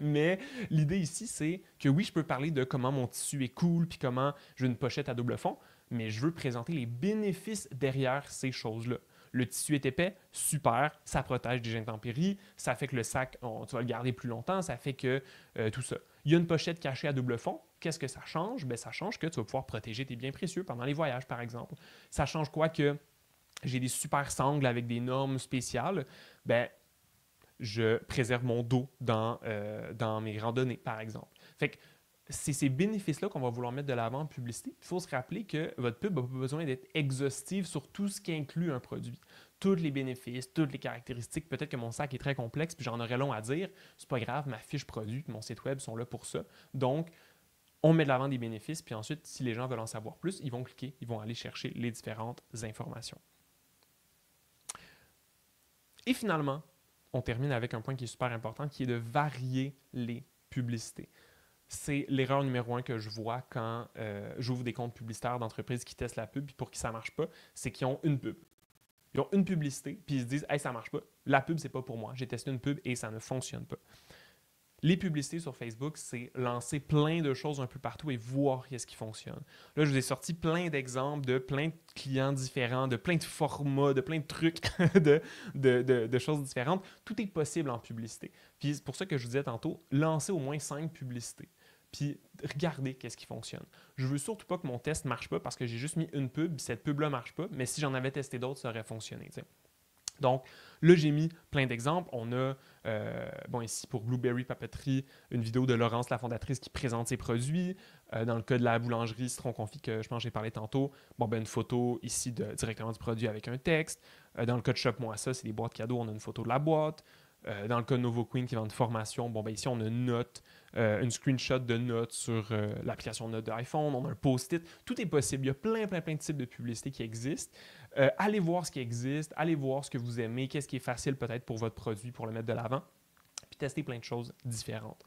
Mais l'idée ici, c'est que oui, je peux parler de comment mon tissu est cool, puis comment j'ai une pochette à double fond, mais je veux présenter les bénéfices derrière ces choses-là. Le tissu est épais, super, ça protège des intempéries, ça fait que le sac, tu vas le garder plus longtemps, ça fait que tout ça. Il y a une pochette cachée à double fond. Qu'est-ce que ça change? Bien, ça change que tu vas pouvoir protéger tes biens précieux pendant les voyages, par exemple. Ça change quoi que j'ai des super sangles avec des normes spéciales? Bien, je préserve mon dos dans mes randonnées, par exemple. Fait que c'est ces bénéfices-là qu'on va vouloir mettre de l'avant en publicité. Il faut se rappeler que votre pub n'a pas besoin d'être exhaustive sur tout ce qui inclut un produit. Tous les bénéfices, toutes les caractéristiques. Peut-être que mon sac est très complexe puis j'en aurais long à dire. C'est pas grave, ma fiche produit et mon site web sont là pour ça. Donc, on met de l'avant des bénéfices puis ensuite, si les gens veulent en savoir plus, ils vont cliquer, ils vont aller chercher les différentes informations. Et finalement, on termine avec un point qui est super important, qui est de varier les publicités. C'est l'erreur numéro 1 que je vois quand j'ouvre des comptes publicitaires d'entreprises qui testent la pub, puis pour qui ça ne marche pas, c'est qu'ils ont une pub. Ils ont une publicité, puis ils se disent « Hey, ça ne marche pas. La pub, c'est pas pour moi. J'ai testé une pub et ça ne fonctionne pas. » Les publicités sur Facebook, c'est lancer plein de choses un peu partout et voir qu'est-ce qui fonctionne. Là, je vous ai sorti plein d'exemples de plein de clients différents, de plein de formats, de plein de trucs, de choses différentes. Tout est possible en publicité. Puis c'est pour ça que je vous disais tantôt, lancez au moins 5 publicités. Puis regardez qu'est-ce qui fonctionne. Je veux surtout pas que mon test ne marche pas parce que j'ai juste mis une pub, puis cette pub-là ne marche pas, mais si j'en avais testé d'autres, ça aurait fonctionné. T'sais. Donc, là, j'ai mis plein d'exemples. On a, ici pour Blueberry Papeterie, une vidéo de Laurence, la fondatrice, qui présente ses produits. Dans le cas de la boulangerie Citron Confit, que je pense que j'ai parlé tantôt, une photo ici directement du produit avec un texte. Dans le cas de Shop Moi Ça, c'est des boîtes cadeaux, on a une photo de la boîte. Dans le cas de Novo Queen qui vend une formation, ici on a une note, une screenshot de notes sur l'application de notes de iPhone, on a un post-it, tout est possible. Il y a plein de types de publicités qui existent. Allez voir ce qui existe, allez voir ce que vous aimez, qu'est-ce qui est facile peut-être pour votre produit pour le mettre de l'avant, puis tester plein de choses différentes.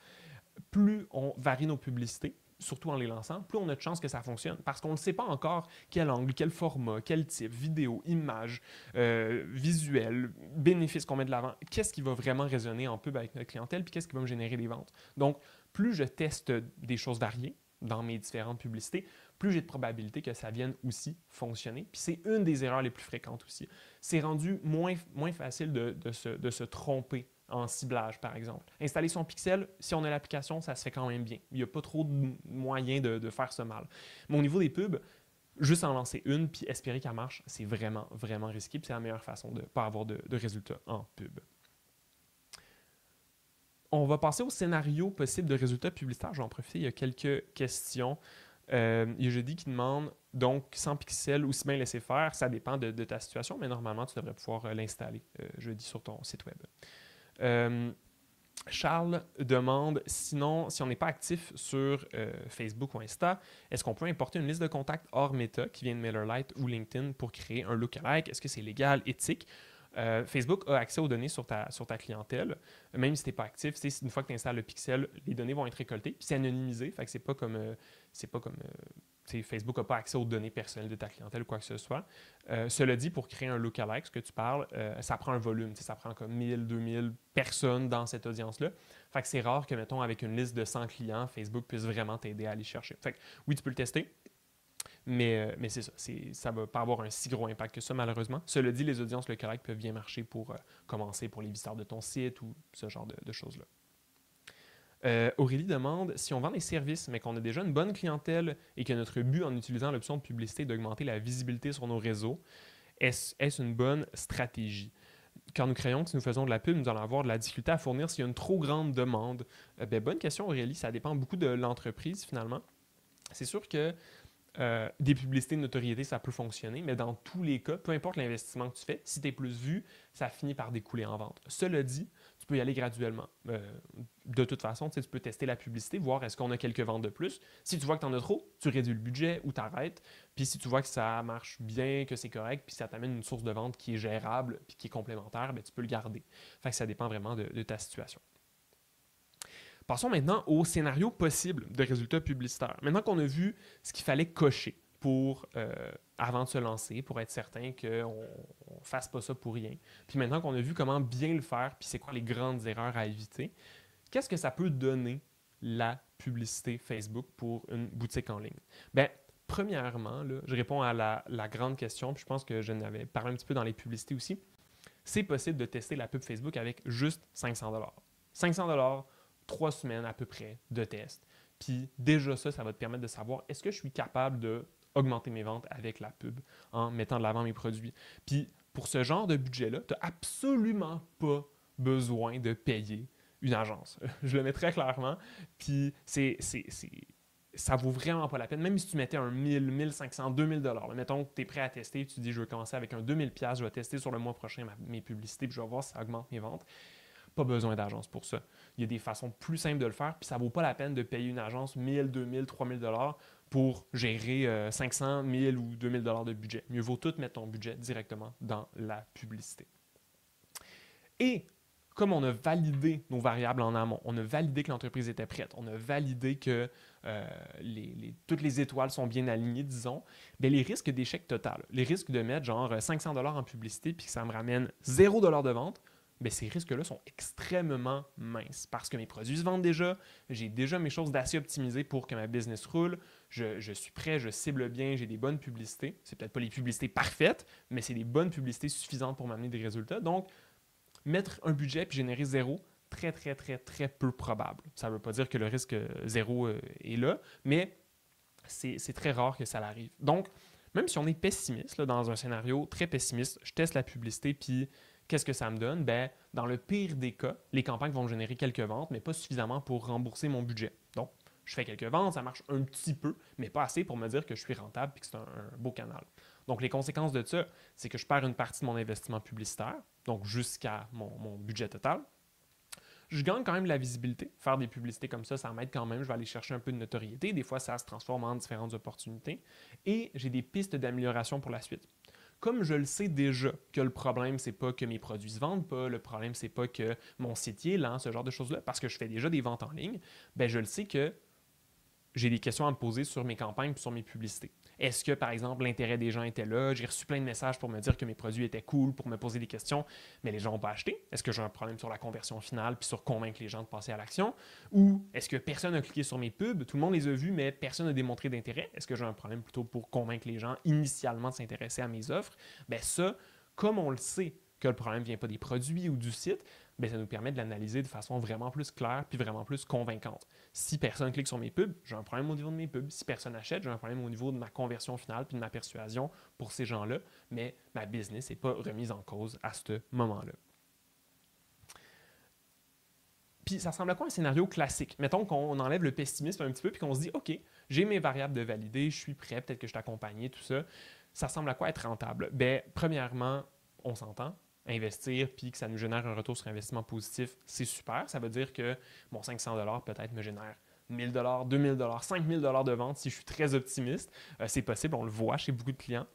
Plus on varie nos publicités, surtout en les lançant, plus on a de chances que ça fonctionne. Parce qu'on ne sait pas encore quel angle, quel format, quel type, vidéo, image, visuel, bénéfice qu'on met de l'avant, qu'est-ce qui va vraiment résonner en pub avec notre clientèle, puis qu'est-ce qui va me générer des ventes. Donc, plus je teste des choses variées dans mes différentes publicités, plus j'ai de probabilité que ça vienne aussi fonctionner. Puis c'est une des erreurs les plus fréquentes aussi. C'est rendu moins facile de se tromper en ciblage, par exemple. Installer son pixel, si on a l'application, ça se fait quand même bien. Il n'y a pas trop de moyens de faire ce mal. Mais au niveau des pubs, juste en lancer une puis espérer qu'elle marche, c'est vraiment risqué. Puis c'est la meilleure façon de ne pas avoir de résultats en pub. On va passer au scénario possible de résultats publicitaires. Je vais en profiter, il y a quelques questions. Il y a Jeudi qui demande, donc 100 pixels ou si bien laisser faire, ça dépend de ta situation, mais normalement, tu devrais pouvoir l'installer Jeudi sur ton site web. Charles demande, sinon, si on n'est pas actif sur Facebook ou Insta, est-ce qu'on peut importer une liste de contacts hors Meta qui vient de MailerLite ou LinkedIn pour créer un lookalike? Est-ce que c'est légal, éthique? Facebook a accès aux données sur ta clientèle, même si tu n'es pas actif. Une fois que tu installes le pixel, les données vont être récoltées, puis c'est anonymisé, fait que c'est pas comme Facebook n'a pas accès aux données personnelles de ta clientèle ou quoi que ce soit. Cela dit, pour créer un lookalike, ce que tu parles, ça prend un volume, ça prend comme 1000, 2000 personnes dans cette audience-là. Fait que c'est rare que, mettons, avec une liste de 100 clients, Facebook puisse vraiment t'aider à aller chercher. Fait que oui, tu peux le tester. Mais c'est ça, ça ne va pas avoir un si gros impact que ça, malheureusement. Cela dit, les audiences lookalike peuvent bien marcher pour commencer pour les visiteurs de ton site ou ce genre de choses-là. Aurélie demande si on vend des services, mais qu'on a déjà une bonne clientèle et que notre but en utilisant l'option de publicité est d'augmenter la visibilité sur nos réseaux, est-ce une bonne stratégie? Quand nous créons que si nous faisons de la pub, nous allons avoir de la difficulté à fournir s'il y a une trop grande demande. Bonne question, Aurélie. Ça dépend beaucoup de l'entreprise, finalement. C'est sûr que des publicités de notoriété, ça peut fonctionner, mais dans tous les cas, peu importe l'investissement que tu fais, si tu es plus vu, ça finit par découler en vente. Cela dit, tu peux y aller graduellement. De toute façon, tu peux tester la publicité, voir est-ce qu'on a quelques ventes de plus. Si tu vois que tu en as trop, tu réduis le budget ou tu arrêtes. Puis si tu vois que ça marche bien, que c'est correct, puis ça t'amène une source de vente qui est gérable puis qui est complémentaire, tu peux le garder. Fait que ça dépend vraiment de ta situation. Passons maintenant au scénario possible de résultats publicitaires. Maintenant qu'on a vu ce qu'il fallait cocher pour, avant de se lancer, pour être certain qu'on ne fasse pas ça pour rien. Puis maintenant qu'on a vu comment bien le faire, puis c'est quoi les grandes erreurs à éviter, qu'est-ce que ça peut donner la publicité Facebook pour une boutique en ligne? Premièrement, là, je réponds à la grande question, puis je pense que je n'avais parlé un petit peu dans les publicités aussi. C'est possible de tester la pub Facebook avec juste 500 $. 500 $, 3 semaines à peu près de test. Puis déjà ça va te permettre de savoir est-ce que je suis capable d'augmenter mes ventes avec la pub en mettant de l'avant mes produits. Puis pour ce genre de budget-là, tu n'as absolument pas besoin de payer une agence. Je le mets très clairement. Puis ça vaut vraiment pas la peine. Même si tu mettais un 1000, 1500, 2000 $. Mettons que tu es prêt à tester, tu dis je vais commencer avec un 2000 $, je vais tester sur le mois prochain mes publicités, puis je vais voir si ça augmente mes ventes. Pas besoin d'agence pour ça. Il y a des façons plus simples de le faire, puis ça ne vaut pas la peine de payer une agence 1000, 2000, 3000 $ pour gérer 500, 1000 ou 2000 $ de budget. Mieux vaut tout mettre ton budget directement dans la publicité. Et comme on a validé nos variables en amont, on a validé que l'entreprise était prête, on a validé que toutes les étoiles sont bien alignées, disons, les risques d'échec total, les risques de mettre genre 500 $ en publicité puis que ça me ramène 0 $ de vente, ces risques-là sont extrêmement minces parce que mes produits se vendent déjà, j'ai déjà mes choses d'assez optimisées pour que ma business roule, je suis prêt, je cible bien, j'ai des bonnes publicités. C'est peut-être pas les publicités parfaites, mais c'est des bonnes publicités suffisantes pour m'amener des résultats. Donc, mettre un budget puis générer zéro, très, très, très, très peu probable. Ça ne veut pas dire que le risque zéro est là, mais c'est très rare que ça l'arrive. Donc, même si on est pessimiste, là, dans un scénario très pessimiste, je teste la publicité puis qu'est-ce que ça me donne? Dans le pire des cas, les campagnes vont me générer quelques ventes, mais pas suffisamment pour rembourser mon budget. Donc, je fais quelques ventes, ça marche un petit peu, mais pas assez pour me dire que je suis rentable et que c'est un beau canal. Donc, les conséquences de ça, c'est que je perds une partie de mon investissement publicitaire, donc jusqu'à mon budget total. Je gagne quand même de la visibilité. Faire des publicités comme ça m'aide quand même. Je vais aller chercher un peu de notoriété. Des fois, ça se transforme en différentes opportunités. Et j'ai des pistes d'amélioration pour la suite. Comme je le sais déjà que le problème, c'est pas que mes produits se vendent pas, le problème, c'est pas que mon site est lent, ce genre de choses-là, parce que je fais déjà des ventes en ligne, je le sais que j'ai des questions à me poser sur mes campagnes et sur mes publicités. Est-ce que, par exemple, l'intérêt des gens était là? J'ai reçu plein de messages pour me dire que mes produits étaient cool, pour me poser des questions, mais les gens n'ont pas acheté. Est-ce que j'ai un problème sur la conversion finale puis sur convaincre les gens de passer à l'action? Ou est-ce que personne n'a cliqué sur mes pubs? Tout le monde les a vus, mais personne n'a démontré d'intérêt. Est-ce que j'ai un problème plutôt pour convaincre les gens initialement de s'intéresser à mes offres? Ça, comme on le sait que le problème ne vient pas des produits ou du site, ça nous permet de l'analyser de façon vraiment plus claire puis vraiment plus convaincante. Si personne clique sur mes pubs, j'ai un problème au niveau de mes pubs. Si personne achète, j'ai un problème au niveau de ma conversion finale puis de ma persuasion pour ces gens-là, mais ma business n'est pas remise en cause à ce moment-là. Puis ça ressemble à quoi un scénario classique? Mettons qu'on enlève le pessimisme un petit peu puis qu'on se dit « OK, j'ai mes variables de valider, je suis prêt, peut-être que je t'accompagne, tout ça. » Ça ressemble à quoi être rentable? Premièrement, on s'entend. Investir puis que ça nous génère un retour sur investissement positif, c'est super. Ça veut dire que mon 500 $ peut-être me génère 1000 $, 2000 $, 5000 $ de vente si je suis très optimiste. C'est possible, on le voit chez beaucoup de clients.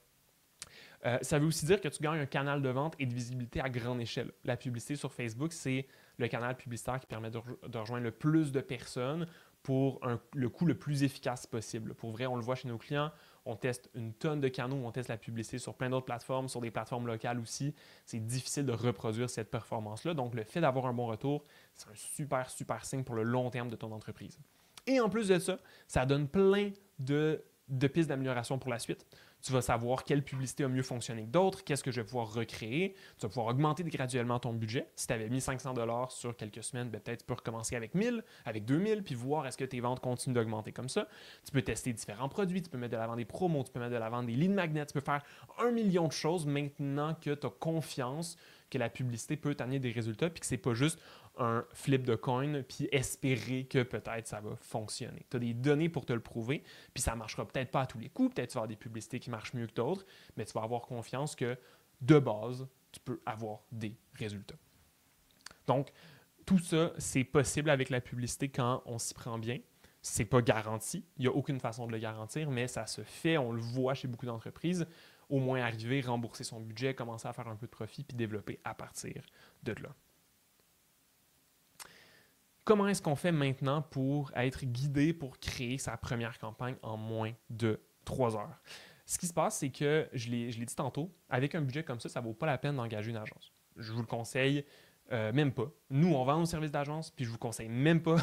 Ça veut aussi dire que tu gagnes un canal de vente et de visibilité à grande échelle. La publicité sur Facebook, c'est le canal publicitaire qui permet de rejoindre le plus de personnes pour le coût le plus efficace possible. Pour vrai, on le voit chez nos clients, on teste une tonne de canaux, on teste la publicité sur plein d'autres plateformes, sur des plateformes locales aussi. C'est difficile de reproduire cette performance-là. Donc, le fait d'avoir un bon retour, c'est un super, super signe pour le long terme de ton entreprise. Et en plus de ça, ça donne plein de pistes d'amélioration pour la suite. Tu vas savoir quelle publicité a mieux fonctionné que d'autres, qu'est-ce que je vais pouvoir recréer. Tu vas pouvoir augmenter graduellement ton budget. Si tu avais mis 500 $ sur quelques semaines, peut-être tu peux recommencer avec 1000, avec 2000, puis voir est-ce que tes ventes continuent d'augmenter comme ça. Tu peux tester différents produits, tu peux mettre de l'avant des promos, tu peux mettre de l'avant des lead magnets, tu peux faire 1 million de choses maintenant que tu as confiance que la publicité peut t'amener des résultats, puis que c'est pas juste un flip de coin, puis espérer que peut-être ça va fonctionner. Tu as des données pour te le prouver, puis ça ne marchera peut-être pas à tous les coups, peut-être tu vas avoir des publicités qui marchent mieux que d'autres, mais tu vas avoir confiance que, de base, tu peux avoir des résultats. Donc, tout ça, c'est possible avec la publicité quand on s'y prend bien. C'est pas garanti, il n'y a aucune façon de le garantir, mais ça se fait, on le voit chez beaucoup d'entreprises, au moins arriver, rembourser son budget, commencer à faire un peu de profit, puis développer à partir de là. Comment est-ce qu'on fait maintenant pour être guidé pour créer sa première campagne en moins de 3 heures? Ce qui se passe, c'est que, je l'ai dit tantôt, avec un budget comme ça ne vaut pas la peine d'engager une agence. Je vous le conseille même pas. Nous, on vend nos services d'agence, puis je vous conseille même pas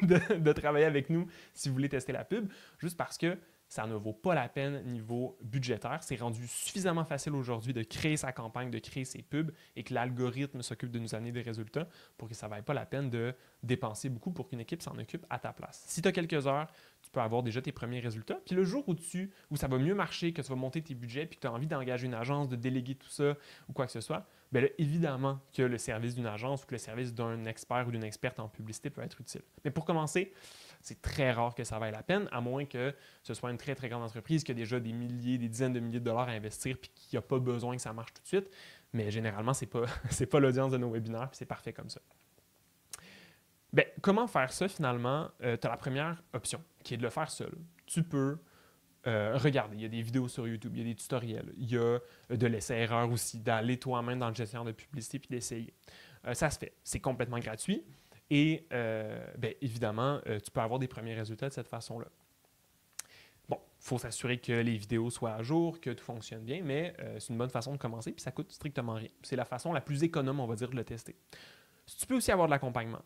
de travailler avec nous si vous voulez tester la pub, juste parce que ça ne vaut pas la peine niveau budgétaire. C'est rendu suffisamment facile aujourd'hui de créer sa campagne, de créer ses pubs et que l'algorithme s'occupe de nous amener des résultats pour que ça ne vaille pas la peine de dépenser beaucoup pour qu'une équipe s'en occupe à ta place. Si tu as quelques heures, tu peux avoir déjà tes premiers résultats. Puis le jour où ça va mieux marcher, que tu vas monter tes budgets puis que tu as envie d'engager une agence, de déléguer tout ça ou quoi que ce soit, bien là, évidemment que le service d'une agence ou que le service d'un expert ou d'une experte en publicité peut être utile. Mais pour commencer, c'est très rare que ça vaille la peine, à moins que ce soit une très, très grande entreprise qui a déjà des milliers, des dizaines de milliers de dollars à investir puis qui n'a pas besoin que ça marche tout de suite. Mais généralement, ce n'est pas l'audience de nos webinaires puis c'est parfait comme ça. Bien, comment faire ça finalement? Tu as la première option qui est de le faire seul. Tu peux regarder, il y a des vidéos sur YouTube, il y a des tutoriels, il y a de l'essai-erreur aussi, d'aller toi-même dans le gestionnaire de publicité puis d'essayer. Ça se fait, c'est complètement gratuit. Et bien, évidemment, tu peux avoir des premiers résultats de cette façon-là. Bon, il faut s'assurer que les vidéos soient à jour, que tout fonctionne bien, mais c'est une bonne façon de commencer, puis ça coûte strictement rien. C'est la façon la plus économe, on va dire, de le tester. Tu peux aussi avoir de l'accompagnement.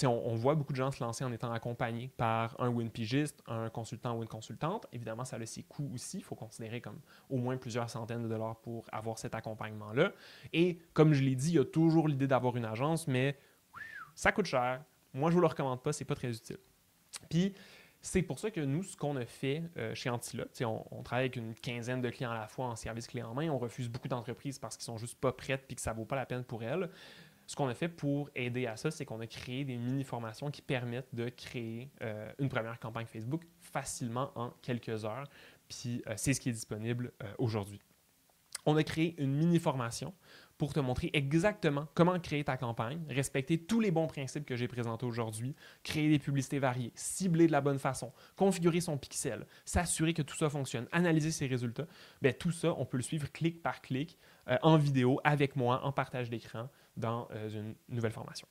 On voit beaucoup de gens se lancer en étant accompagnés par un ou une pigiste, un consultant ou une consultante. Évidemment, ça a ses coûts aussi. Il faut considérer comme au moins plusieurs centaines de dollars pour avoir cet accompagnement-là. Et comme je l'ai dit, il y a toujours l'idée d'avoir une agence, mais ça coûte cher. Moi, je ne vous le recommande pas, c'est pas très utile. Puis, c'est pour ça que nous, ce qu'on a fait chez Antilla, on travaille avec une quinzaine de clients à la fois en service clé en main. On refuse beaucoup d'entreprises parce qu'ils ne sont juste pas prêtes et que ça ne vaut pas la peine pour elles. Ce qu'on a fait pour aider à ça, c'est qu'on a créé des mini-formations qui permettent de créer une première campagne Facebook facilement en quelques heures. Puis, c'est ce qui est disponible aujourd'hui. On a créé une mini-formation pour te montrer exactement comment créer ta campagne, respecter tous les bons principes que j'ai présentés aujourd'hui, créer des publicités variées, cibler de la bonne façon, configurer son pixel, s'assurer que tout ça fonctionne, analyser ses résultats. Bien, tout ça, on peut le suivre clic par clic en vidéo avec moi, en partage d'écran dans une nouvelle formation.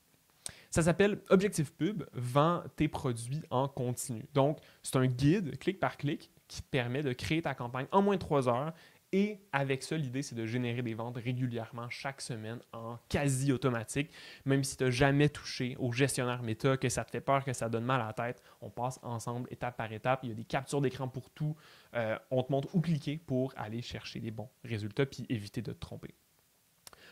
Ça s'appelle Objectif Pub, vends tes produits en continu. Donc, c'est un guide clic par clic qui te permet de créer ta campagne en moins de 3 heures. Et avec ça, l'idée, c'est de générer des ventes régulièrement chaque semaine en quasi automatique. Même si tu n'as jamais touché au gestionnaire méta, que ça te fait peur, que ça donne mal à la tête, on passe ensemble étape par étape. Il y a des captures d'écran pour tout. On te montre où cliquer pour aller chercher des bons résultats puis éviter de te tromper.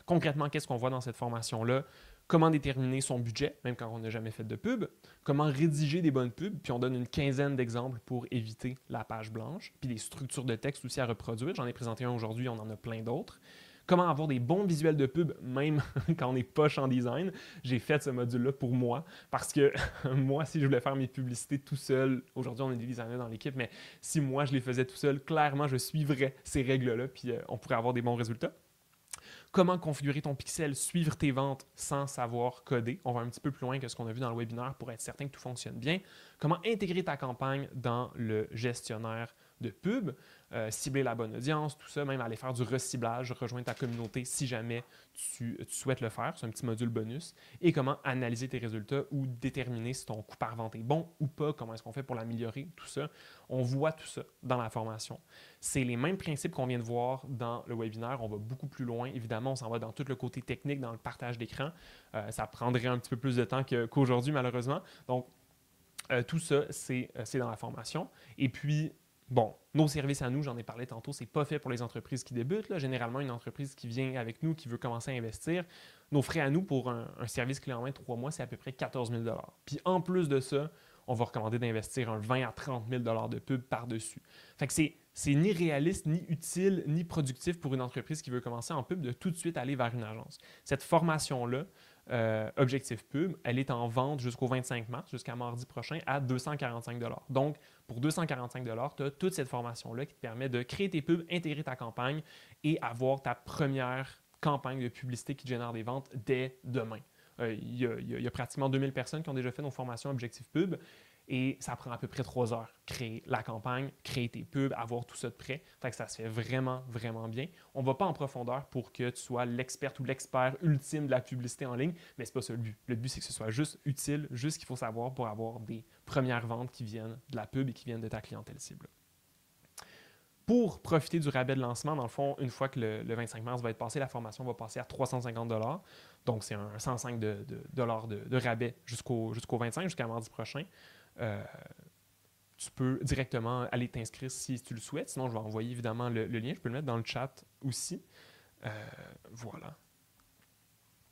Concrètement, qu'est-ce qu'on voit dans cette formation-là? Comment déterminer son budget, même quand on n'a jamais fait de pub, comment rédiger des bonnes pubs, puis on donne une quinzaine d'exemples pour éviter la page blanche, puis des structures de texte aussi à reproduire. J'en ai présenté un aujourd'hui, on en a plein d'autres. Comment avoir des bons visuels de pub, même quand on n'est poche en design. J'ai fait ce module-là pour moi, parce que moi, si je voulais faire mes publicités tout seul, aujourd'hui on est des designers dans l'équipe, mais si moi je les faisais tout seul, clairement je suivrais ces règles-là, puis on pourrait avoir des bons résultats. Comment configurer ton pixel, suivre tes ventes sans savoir coder. On va un petit peu plus loin que ce qu'on a vu dans le webinaire pour être certain que tout fonctionne bien. Comment intégrer ta campagne dans le gestionnaire de pub, cibler la bonne audience, tout ça, même aller faire du reciblage, rejoindre ta communauté si jamais tu souhaites le faire. C'est un petit module bonus. Et comment analyser tes résultats ou déterminer si ton coût par vente est bon ou pas, comment est-ce qu'on fait pour l'améliorer, tout ça. On voit tout ça dans la formation. C'est les mêmes principes qu'on vient de voir dans le webinaire. On va beaucoup plus loin. Évidemment, on s'en va dans tout le côté technique, dans le partage d'écran. Ça prendrait un petit peu plus de temps qu'aujourd'hui, malheureusement. Donc, tout ça, c'est dans la formation. Et puis, bon, nos services à nous, j'en ai parlé tantôt, c'est pas fait pour les entreprises qui débutent. Là. Généralement, une entreprise qui vient avec nous, qui veut commencer à investir, nos frais à nous pour un service clé en main de 3 mois, c'est à peu près 14 000 $. Puis en plus de ça, on va recommander d'investir un 20 à 30 000 $ de pub par-dessus. Fait que c'est ni réaliste, ni utile, ni productif pour une entreprise qui veut commencer en pub de tout de suite aller vers une agence. Cette formation-là, Objectif Pub, elle est en vente jusqu'au 25 mars, jusqu'à mardi prochain, à 245 $. Donc, pour 245 $, tu as toute cette formation-là qui te permet de créer tes pubs, intégrer ta campagne et avoir ta première campagne de publicité qui te génère des ventes dès demain. Il y a pratiquement 2000 personnes qui ont déjà fait nos formations Objectif Pub et ça prend à peu près 3 heures. Créer la campagne, créer tes pubs, avoir tout ça de prêt. Fait que ça se fait vraiment, vraiment bien. On ne va pas en profondeur pour que tu sois l'experte ou l'expert ultime de la publicité en ligne, mais ce n'est pas ça le but. Le but, c'est que ce soit juste utile, juste ce qu'il faut savoir pour avoir des premières ventes qui viennent de la pub et qui viennent de ta clientèle cible. Pour profiter du rabais de lancement, dans le fond, une fois que le 25 mars va être passé, la formation va passer à 350 $. Donc, c'est un 105 de rabais jusqu'au 25, jusqu'à mardi prochain. Tu peux directement aller t'inscrire si tu le souhaites. Sinon, je vais envoyer évidemment le lien. Je peux le mettre dans le chat aussi. Voilà.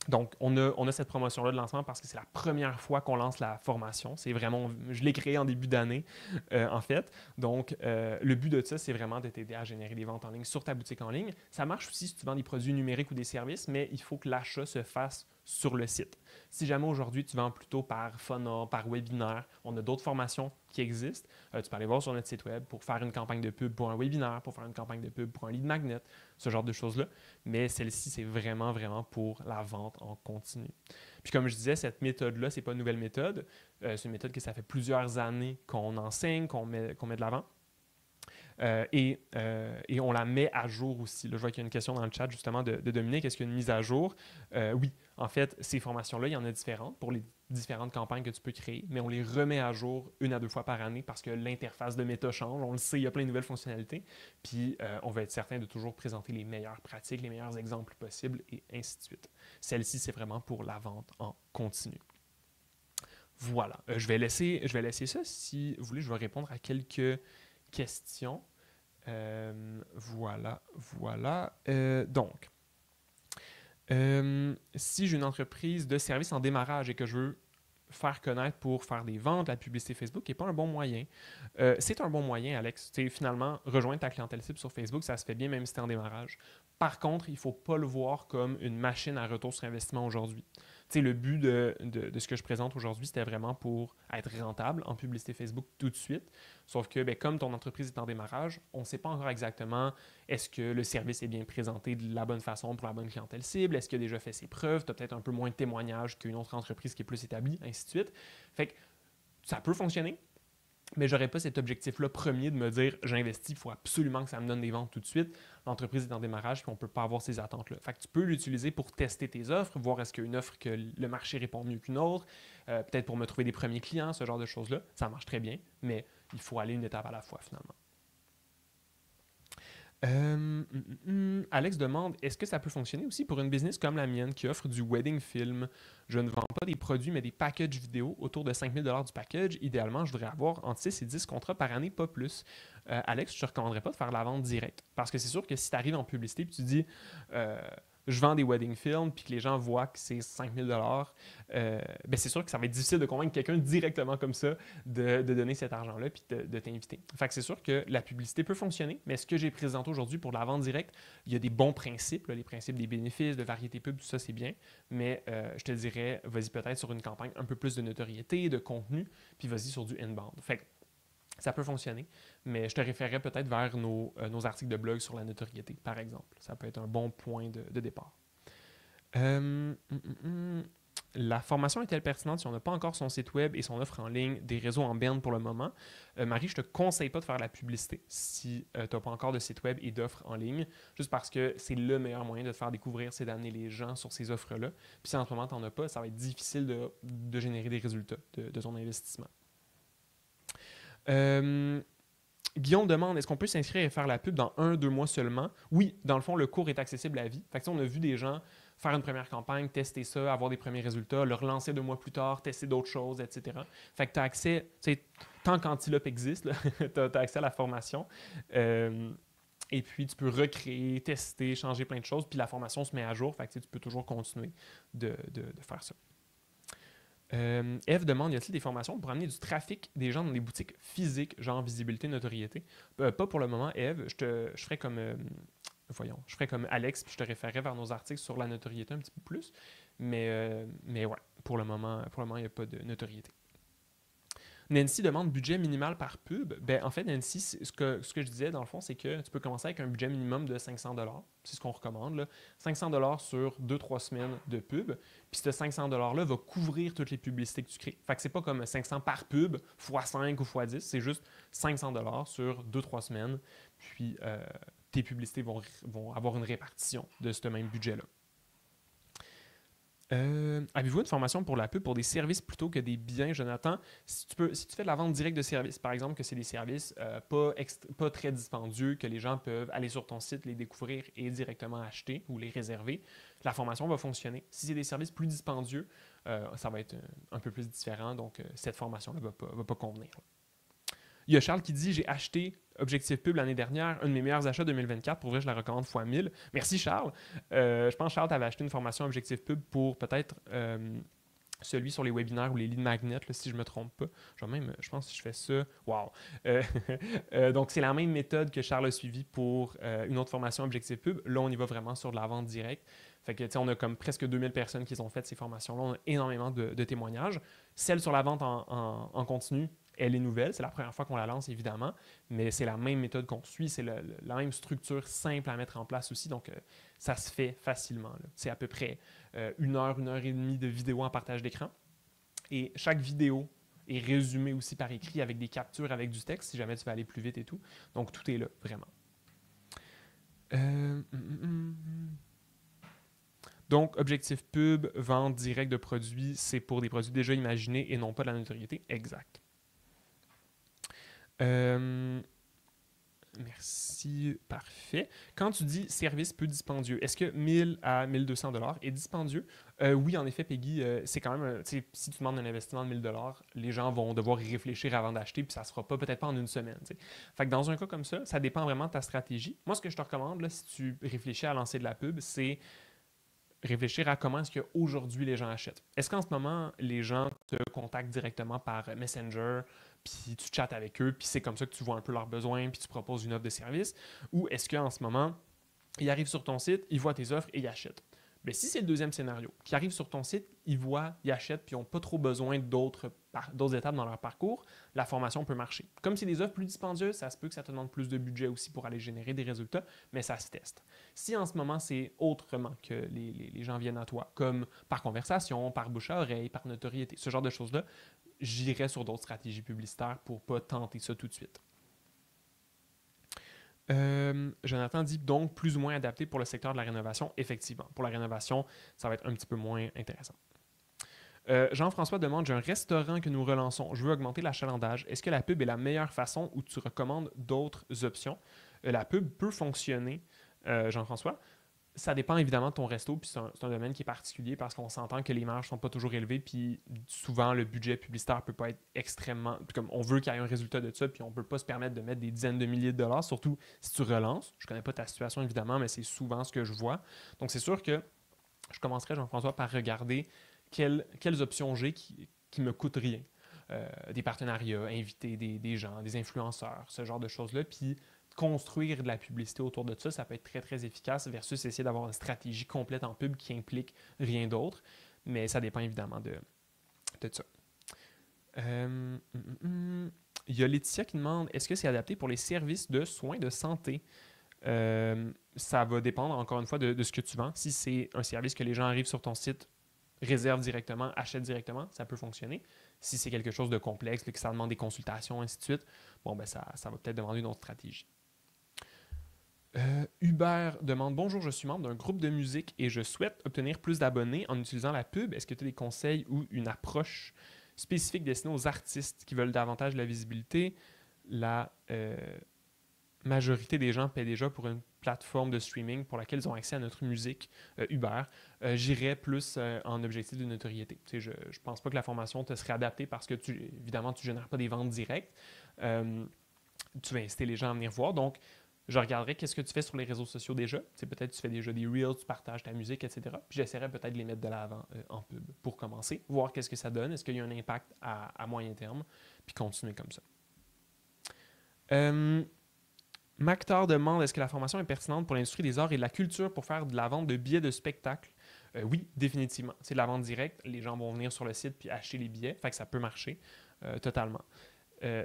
Donc, on a cette promotion-là de lancement parce que c'est la première fois qu'on lance la formation. C'est vraiment, je l'ai créée en début d'année, en fait. Donc, le but de ça, c'est vraiment de t'aider à générer des ventes en ligne sur ta boutique en ligne. Ça marche aussi si tu vends des produits numériques ou des services, mais il faut que l'achat se fasse sur le site. Si jamais aujourd'hui, tu vends plutôt par funnel, par webinaire, on a d'autres formations qui existent. Tu peux aller voir sur notre site web pour faire une campagne de pub pour un webinaire, pour faire une campagne de pub pour un lead magnet, ce genre de choses-là. Mais celle-ci, c'est vraiment, vraiment pour la vente en continu. Puis comme je disais, cette méthode-là, ce n'est pas une nouvelle méthode. C'est une méthode que ça fait plusieurs années qu'on enseigne, qu'on met de l'avant. Et on la met à jour aussi. Là, je vois qu'il y a une question dans le chat justement de Dominique. Est-ce qu'il y a une mise à jour? Oui, en fait, ces formations-là, il y en a différentes pour les différentes campagnes que tu peux créer, mais on les remet à jour 1 à 2 fois par année parce que l'interface de Meta change. On le sait, il y a plein de nouvelles fonctionnalités. Puis, on va être certain de toujours présenter les meilleures pratiques, les meilleurs exemples possibles et ainsi de suite. Celle-ci, c'est vraiment pour la vente en continu. Voilà. Je vais laisser ça. Si vous voulez, je vais répondre à quelques questions. Voilà. Donc, si j'ai une entreprise de services en démarrage et que je veux faire connaître pour faire des ventes, la publicité Facebook n'est pas un bon moyen. C'est un bon moyen, Alex. Finalement, rejoindre ta clientèle cible sur Facebook, ça se fait bien même si tu es en démarrage. Par contre, il ne faut pas le voir comme une machine à retour sur investissement aujourd'hui. Le but de ce que je présente aujourd'hui, c'était vraiment pour être rentable en publicité Facebook tout de suite. Sauf que comme ton entreprise est en démarrage, on ne sait pas encore exactement est-ce que le service est bien présenté de la bonne façon pour la bonne clientèle cible, est-ce qu'il a déjà fait ses preuves, tu as peut-être un peu moins de témoignages qu'une autre entreprise qui est plus établie, ainsi de suite. Fait que ça peut fonctionner, mais je n'aurais pas cet objectif-là premier de me dire j'investis, il faut absolument que ça me donne des ventes tout de suite. L'entreprise est en démarrage puis on ne peut pas avoir ces attentes-là. Fait que tu peux l'utiliser pour tester tes offres, voir est-ce qu'il y a une offre que le marché répond mieux qu'une autre, peut-être pour me trouver des premiers clients, ce genre de choses-là. Ça marche très bien, mais il faut aller une étape à la fois finalement. Alex demande, est-ce que ça peut fonctionner aussi pour une business comme la mienne qui offre du wedding film? Je ne vends pas des produits, mais des packages vidéo autour de 5 000 $ du package. Idéalement, je voudrais avoir entre 6 et 10 contrats par année, pas plus. Alex, je ne te recommanderais pas de faire la vente directe. Parce que c'est sûr que si tu arrives en publicité et tu dis je vends des wedding films puis que les gens voient que c'est 5 000 $, c'est sûr que ça va être difficile de convaincre quelqu'un directement comme ça de donner cet argent-là puis de t'inviter. Fait que c'est sûr que la publicité peut fonctionner, mais ce que j'ai présenté aujourd'hui pour la vente directe, il y a des bons principes, là, les principes des bénéfices, de variété pub, tout ça c'est bien, mais je te dirais, vas-y peut-être sur une campagne un peu plus de notoriété, de contenu, puis vas-y sur du inbound. Fait que ça peut fonctionner, mais je te référerais peut-être vers nos articles de blog sur la notoriété, par exemple. Ça peut être un bon point de départ. La formation est-elle pertinente si on n'a pas encore son site web et son offre en ligne, des réseaux en berne pour le moment? Marie, je ne te conseille pas de faire la publicité si tu n'as pas encore de site web et d'offres en ligne, juste parce que c'est le meilleur moyen de te faire découvrir, c'est d'amener les gens sur ces offres-là. Puis si en ce moment, tu n'en as pas, ça va être difficile de générer des résultats de ton investissement. Guillaume demande, est-ce qu'on peut s'inscrire et faire la pub dans 1-2 mois seulement? Oui, dans le fond, le cours est accessible à vie. Fait que, on a vu des gens faire une première campagne, tester ça, avoir des premiers résultats, le relancer 2 mois plus tard, tester d'autres choses, etc. Fait que tu as accès, tant qu'Antilope existe, tu as accès à la formation. Et puis, tu peux recréer, tester, changer plein de choses, puis la formation se met à jour. Fait que tu peux toujours continuer de faire ça. Eve demande, y a-t-il des formations pour amener du trafic des gens dans des boutiques physiques, genre visibilité, notoriété? Pas pour le moment, Eve. Je ferai comme, je ferai comme Alex, puis je te référerai vers nos articles sur la notoriété un petit peu plus. Mais ouais, pour le moment, il n'y a pas de notoriété. Nancy demande budget minimal par pub. En fait, Nancy, ce que je disais dans le fond, c'est que tu peux commencer avec un budget minimum de 500 $. C'est ce qu'on recommande. Là. 500 $ sur 2-3 semaines de pub. Puis ce 500 $-là va couvrir toutes les publicités que tu crées. Fait que c'est pas comme 500 par pub, x5 ou x10. C'est juste 500 $ sur 2-3 semaines. Puis tes publicités vont avoir une répartition de ce même budget-là. Avez-vous une formation pour la pub pour des services plutôt que des biens, Jonathan? Si tu fais de la vente directe de services, par exemple, que c'est des services pas très dispendieux, que les gens peuvent aller sur ton site, les découvrir et directement acheter ou les réserver, la formation va fonctionner. Si c'est des services plus dispendieux, ça va être un peu plus différent, donc cette formation-là ne va pas convenir. Il y a Charles qui dit « J'ai acheté Objectif Pub l'année dernière, un de mes meilleurs achats 2024. Pour vrai, je la recommande x 1000. » Merci Charles. Je pense Charles, tu avais acheté une formation Objectif Pub pour peut-être celui sur les webinaires ou les leads magnets, là, si je ne me trompe pas. Je pense que je fais ça. Wow! Donc, c'est la même méthode que Charles a suivie pour une autre formation Objectif Pub. Là, on y va vraiment sur de la vente directe. Fait que, on a comme presque 2000 personnes qui ont fait ces formations-là. On a énormément de témoignages. Celle sur la vente en continu, elle est nouvelle. C'est la première fois qu'on la lance, évidemment, mais c'est la même méthode qu'on suit. C'est la même structure simple à mettre en place aussi. Donc, ça se fait facilement. Là. C'est à peu près 1 heure, 1 heure et demie de vidéo en partage d'écran. Et chaque vidéo est résumée aussi par écrit avec des captures, avec du texte, si jamais tu veux aller plus vite et tout. Donc, tout est là, vraiment. Donc, objectif pub, vente directe de produits, c'est pour des produits déjà imaginés et non pas de la notoriété. Exact. Merci, parfait. Quand tu dis service peu dispendieux, est-ce que 1000 à 1200 $ est dispendieux? Oui, en effet, Peggy, c'est quand même, si tu demandes un investissement de 1000 $, les gens vont devoir y réfléchir avant d'acheter, puis ça ne se fera peut-être pas en une semaine. T'sais. Fait que dans un cas comme ça dépend vraiment de ta stratégie. Moi, ce que je te recommande, là, si tu réfléchis à lancer de la pub, c'est réfléchir à comment est-ce qu'aujourd'hui les gens achètent. Est-ce qu'en ce moment, les gens te contactent directement par Messenger, puis tu chattes avec eux, puis c'est comme ça que tu vois un peu leurs besoins, puis tu proposes une offre de service, ou est-ce qu'en ce moment, ils arrivent sur ton site, ils voient tes offres et ils achètent? Bien, si c'est le deuxième scénario, qui arrivent sur ton site, ils voient, ils achètent, puis ils n'ont pas trop besoin d'autres étapes dans leur parcours, la formation peut marcher. Comme c'est des offres plus dispendieuses, ça se peut que ça te demande plus de budget aussi pour aller générer des résultats, mais ça se teste. Si en ce moment, c'est autrement que les gens viennent à toi, comme par conversation, par bouche à oreille, par notoriété, ce genre de choses-là, j'irais sur d'autres stratégies publicitaires pour ne pas tenter ça tout de suite. Jonathan dit donc plus ou moins adapté pour le secteur de la rénovation. Effectivement, pour la rénovation, ça va être un petit peu moins intéressant. Jean-François demande, j'ai un restaurant que nous relançons. Je veux augmenter l'achalandage. Est-ce que la pub est la meilleure façon ou tu recommandes d'autres options? La pub peut fonctionner, Jean-François. Ça dépend évidemment de ton resto, puis c'est un domaine qui est particulier parce qu'on s'entend que les marges ne sont pas toujours élevées, puis souvent le budget publicitaire ne peut pas être extrêmement. Comme on veut qu'il y ait un résultat de ça, puis on ne peut pas se permettre de mettre des dizaines de milliers de dollars, surtout si tu relances. Je ne connais pas ta situation évidemment, mais c'est souvent ce que je vois. Donc c'est sûr que je commencerai, Jean-François, par regarder quelles options j'ai qui me coûtent rien. Des partenariats, inviter des gens, des influenceurs, ce genre de choses-là, puis construire de la publicité autour de ça, ça peut être très, très efficace versus essayer d'avoir une stratégie complète en pub qui implique rien d'autre. Mais ça dépend évidemment de ça. Il y a Laetitia qui demande, est-ce que c'est adapté pour les services de soins de santé? Ça va dépendre encore une fois de ce que tu vends. Si c'est un service que les gens arrivent sur ton site, réservent directement, achètent directement, ça peut fonctionner. Si c'est quelque chose de complexe, que ça demande des consultations, ainsi de suite, bon, ben ça va peut-être demander une autre stratégie. Hubert demande « Bonjour, je suis membre d'un groupe de musique et je souhaite obtenir plus d'abonnés en utilisant la pub. Est-ce que tu as des conseils ou une approche spécifique destinée aux artistes qui veulent davantage de la visibilité? majorité des gens paient déjà pour une plateforme de streaming pour laquelle ils ont accès à notre musique, Uber, j'irais plus en objectif de notoriété. Je ne pense pas que la formation te serait adaptée parce que, évidemment, tu ne génères pas des ventes directes. Tu vas inciter les gens à venir voir. Donc, je regarderai qu'est-ce que tu fais sur les réseaux sociaux déjà. Peut-être que tu fais déjà des reels, tu partages ta musique, etc. Puis j'essaierai peut-être de les mettre de l'avant en pub pour commencer, voir qu'est-ce que ça donne, est-ce qu'il y a un impact à moyen terme, puis continuer comme ça. Mactar demande est-ce que la formation est pertinente pour l'industrie des arts et de la culture pour faire de la vente de billets de spectacle? Oui, définitivement. C'est de la vente directe. Les gens vont venir sur le site puis acheter les billets. Fait que ça peut marcher totalement.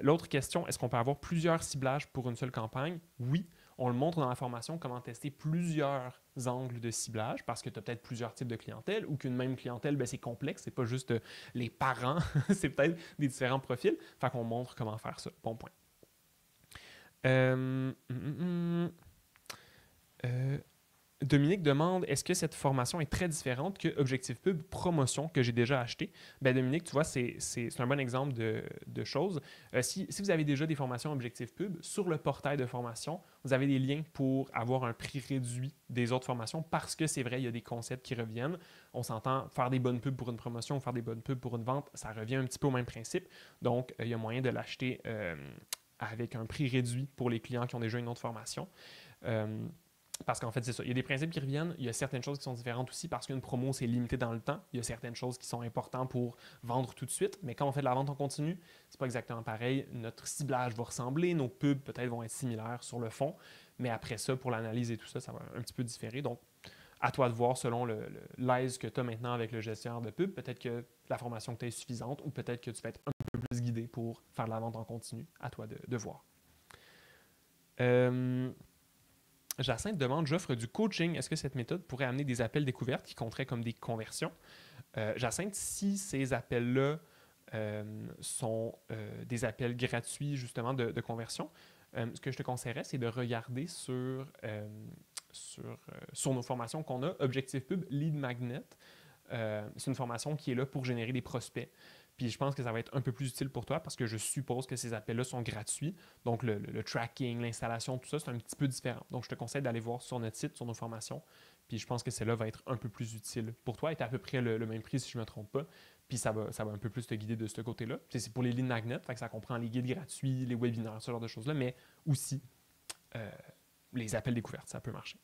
L'autre question, est-ce qu'on peut avoir plusieurs ciblages pour une seule campagne? Oui, on le montre dans la formation comment tester plusieurs angles de ciblage parce que tu as peut-être plusieurs types de clientèle ou qu'une même clientèle, ben, c'est complexe, c'est pas juste les parents, c'est peut-être des différents profils. Fait qu'on montre comment faire ça. Bon point. Dominique demande est-ce que cette formation est très différente que Objectif Pub Promotion que j'ai déjà acheté? Ben Dominique, tu vois, c'est un bon exemple de choses. Si vous avez déjà des formations Objectif Pub, sur le portail de formation, vous avez des liens pour avoir un prix réduit des autres formations parce que c'est vrai, il y a des concepts qui reviennent. On s'entend, faire des bonnes pubs pour une promotion ou faire des bonnes pubs pour une vente, ça revient un petit peu au même principe. Donc, il y a moyen de l'acheter avec un prix réduit pour les clients qui ont déjà une autre formation. Parce qu'en fait, c'est ça. Il y a des principes qui reviennent. Il y a certaines choses qui sont différentes aussi parce qu'une promo, c'est limité dans le temps. Il y a certaines choses qui sont importantes pour vendre tout de suite. Mais quand on fait de la vente en continu, c'est pas exactement pareil. Notre ciblage va ressembler. Nos pubs, peut-être, vont être similaires sur le fond. Mais après ça, pour l'analyse et tout ça, ça va un petit peu différer. Donc, à toi de voir selon l'aise que tu as maintenant avec le gestionnaire de pub. Peut-être que la formation que tu as est suffisante ou peut-être que tu vas être un peu plus guidé pour faire de la vente en continu. À toi de voir. Jacinthe demande j'offre du coaching. Est-ce que cette méthode pourrait amener des appels découvertes qui compteraient comme des conversions? Jacinthe, si ces appels-là sont des appels gratuits justement de conversion, ce que je te conseillerais, c'est de regarder sur nos formations qu'on a. Objectif Pub, Lead Magnet, c'est une formation qui est là pour générer des prospects. Puis je pense que ça va être un peu plus utile pour toi parce que je suppose que ces appels-là sont gratuits. Donc le tracking, l'installation, tout ça, c'est un petit peu différent. Donc je te conseille d'aller voir sur notre site, sur nos formations. Puis je pense que celle-là va être un peu plus utile pour toi. Elle est à peu près le même prix si je ne me trompe pas. Puis ça va un peu plus te guider de ce côté-là. C'est pour les lead magnets, fait que ça comprend les guides gratuits, les webinaires, ce genre de choses-là, mais aussi les appels découvertes, ça peut marcher.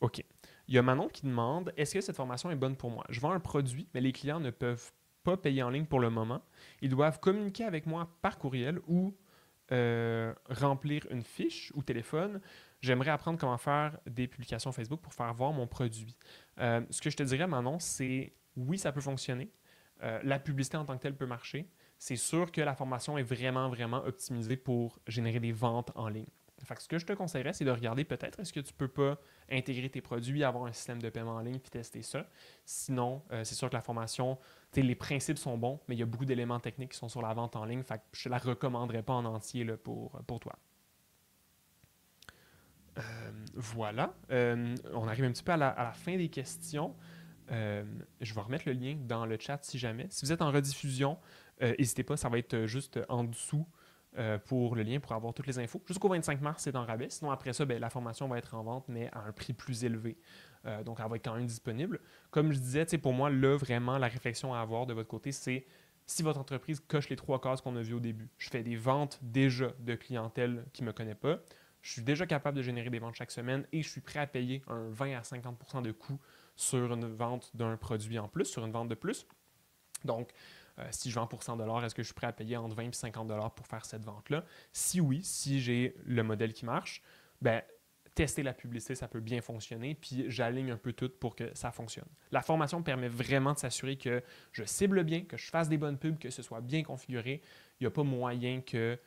OK. Il y a Manon qui demande est-ce que cette formation est bonne pour moi? Je vends un produit, mais les clients ne peuvent pas payer en ligne pour le moment. Ils doivent communiquer avec moi par courriel ou remplir une fiche ou téléphone. J'aimerais apprendre comment faire des publications Facebook pour faire voir mon produit. Ce que je te dirais, Manon, c'est oui, ça peut fonctionner. La publicité en tant que telle peut marcher. C'est sûr que la formation est vraiment, vraiment optimisée pour générer des ventes en ligne. Fait que ce que je te conseillerais, c'est de regarder peut-être est-ce que tu peux pas intégrer tes produits, avoir un système de paiement en ligne puis tester ça. Sinon, c'est sûr que la formation, les principes sont bons, mais il y a beaucoup d'éléments techniques qui sont sur la vente en ligne. Fait que je ne la recommanderais pas en entier là, pour toi. Voilà. On arrive un petit peu à la fin des questions. Je vais remettre le lien dans le chat si jamais. Si vous êtes en rediffusion, n'hésitez pas, ça va être juste en dessous pour le lien pour avoir toutes les infos. Jusqu'au 25 mars, c'est en rabais. Sinon, après ça, la formation va être en vente, mais à un prix plus élevé. Donc, elle va être quand même disponible. Comme je disais, pour moi, là, vraiment, la réflexion à avoir de votre côté, c'est si votre entreprise coche les 3 cases qu'on a vues au début. Je fais des ventes déjà de clientèle qui ne me connaît pas. Je suis déjà capable de générer des ventes chaque semaine et je suis prêt à payer un 20 à 50% de coût sur une vente d'un produit en plus, sur une vente de plus. Donc, si je vends pour 100 $, est-ce que je suis prêt à payer entre 20 et 50 $ pour faire cette vente-là? Si oui, si j'ai le modèle qui marche, tester la publicité, ça peut bien fonctionner, puis j'aligne un peu tout pour que ça fonctionne. La formation permet vraiment de s'assurer que je cible bien, que je fasse des bonnes pubs, que ce soit bien configuré. Il n'y a pas moyen que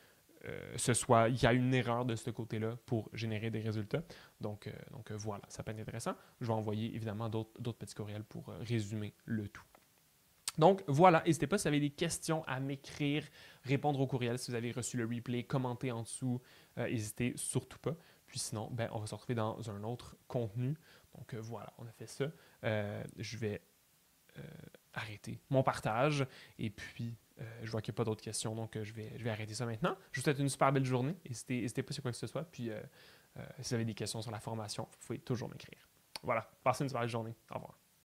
il y a une erreur de ce côté-là pour générer des résultats. Donc voilà, ça peut être intéressant. Je vais envoyer évidemment d'autres petits courriels pour résumer le tout. Donc voilà, n'hésitez pas si vous avez des questions à m'écrire, répondre au courriel si vous avez reçu le replay, commenter en dessous, n'hésitez surtout pas. Puis sinon, on va se retrouver dans un autre contenu. Donc voilà, on a fait ça. Je vais arrêter mon partage et puis Je vois qu'il n'y a pas d'autres questions, donc je vais arrêter ça maintenant. Je vous souhaite une super belle journée. N'hésitez pas sur quoi que ce soit. Puis, si vous avez des questions sur la formation, vous pouvez toujours m'écrire. Voilà, passez une super belle journée. Au revoir.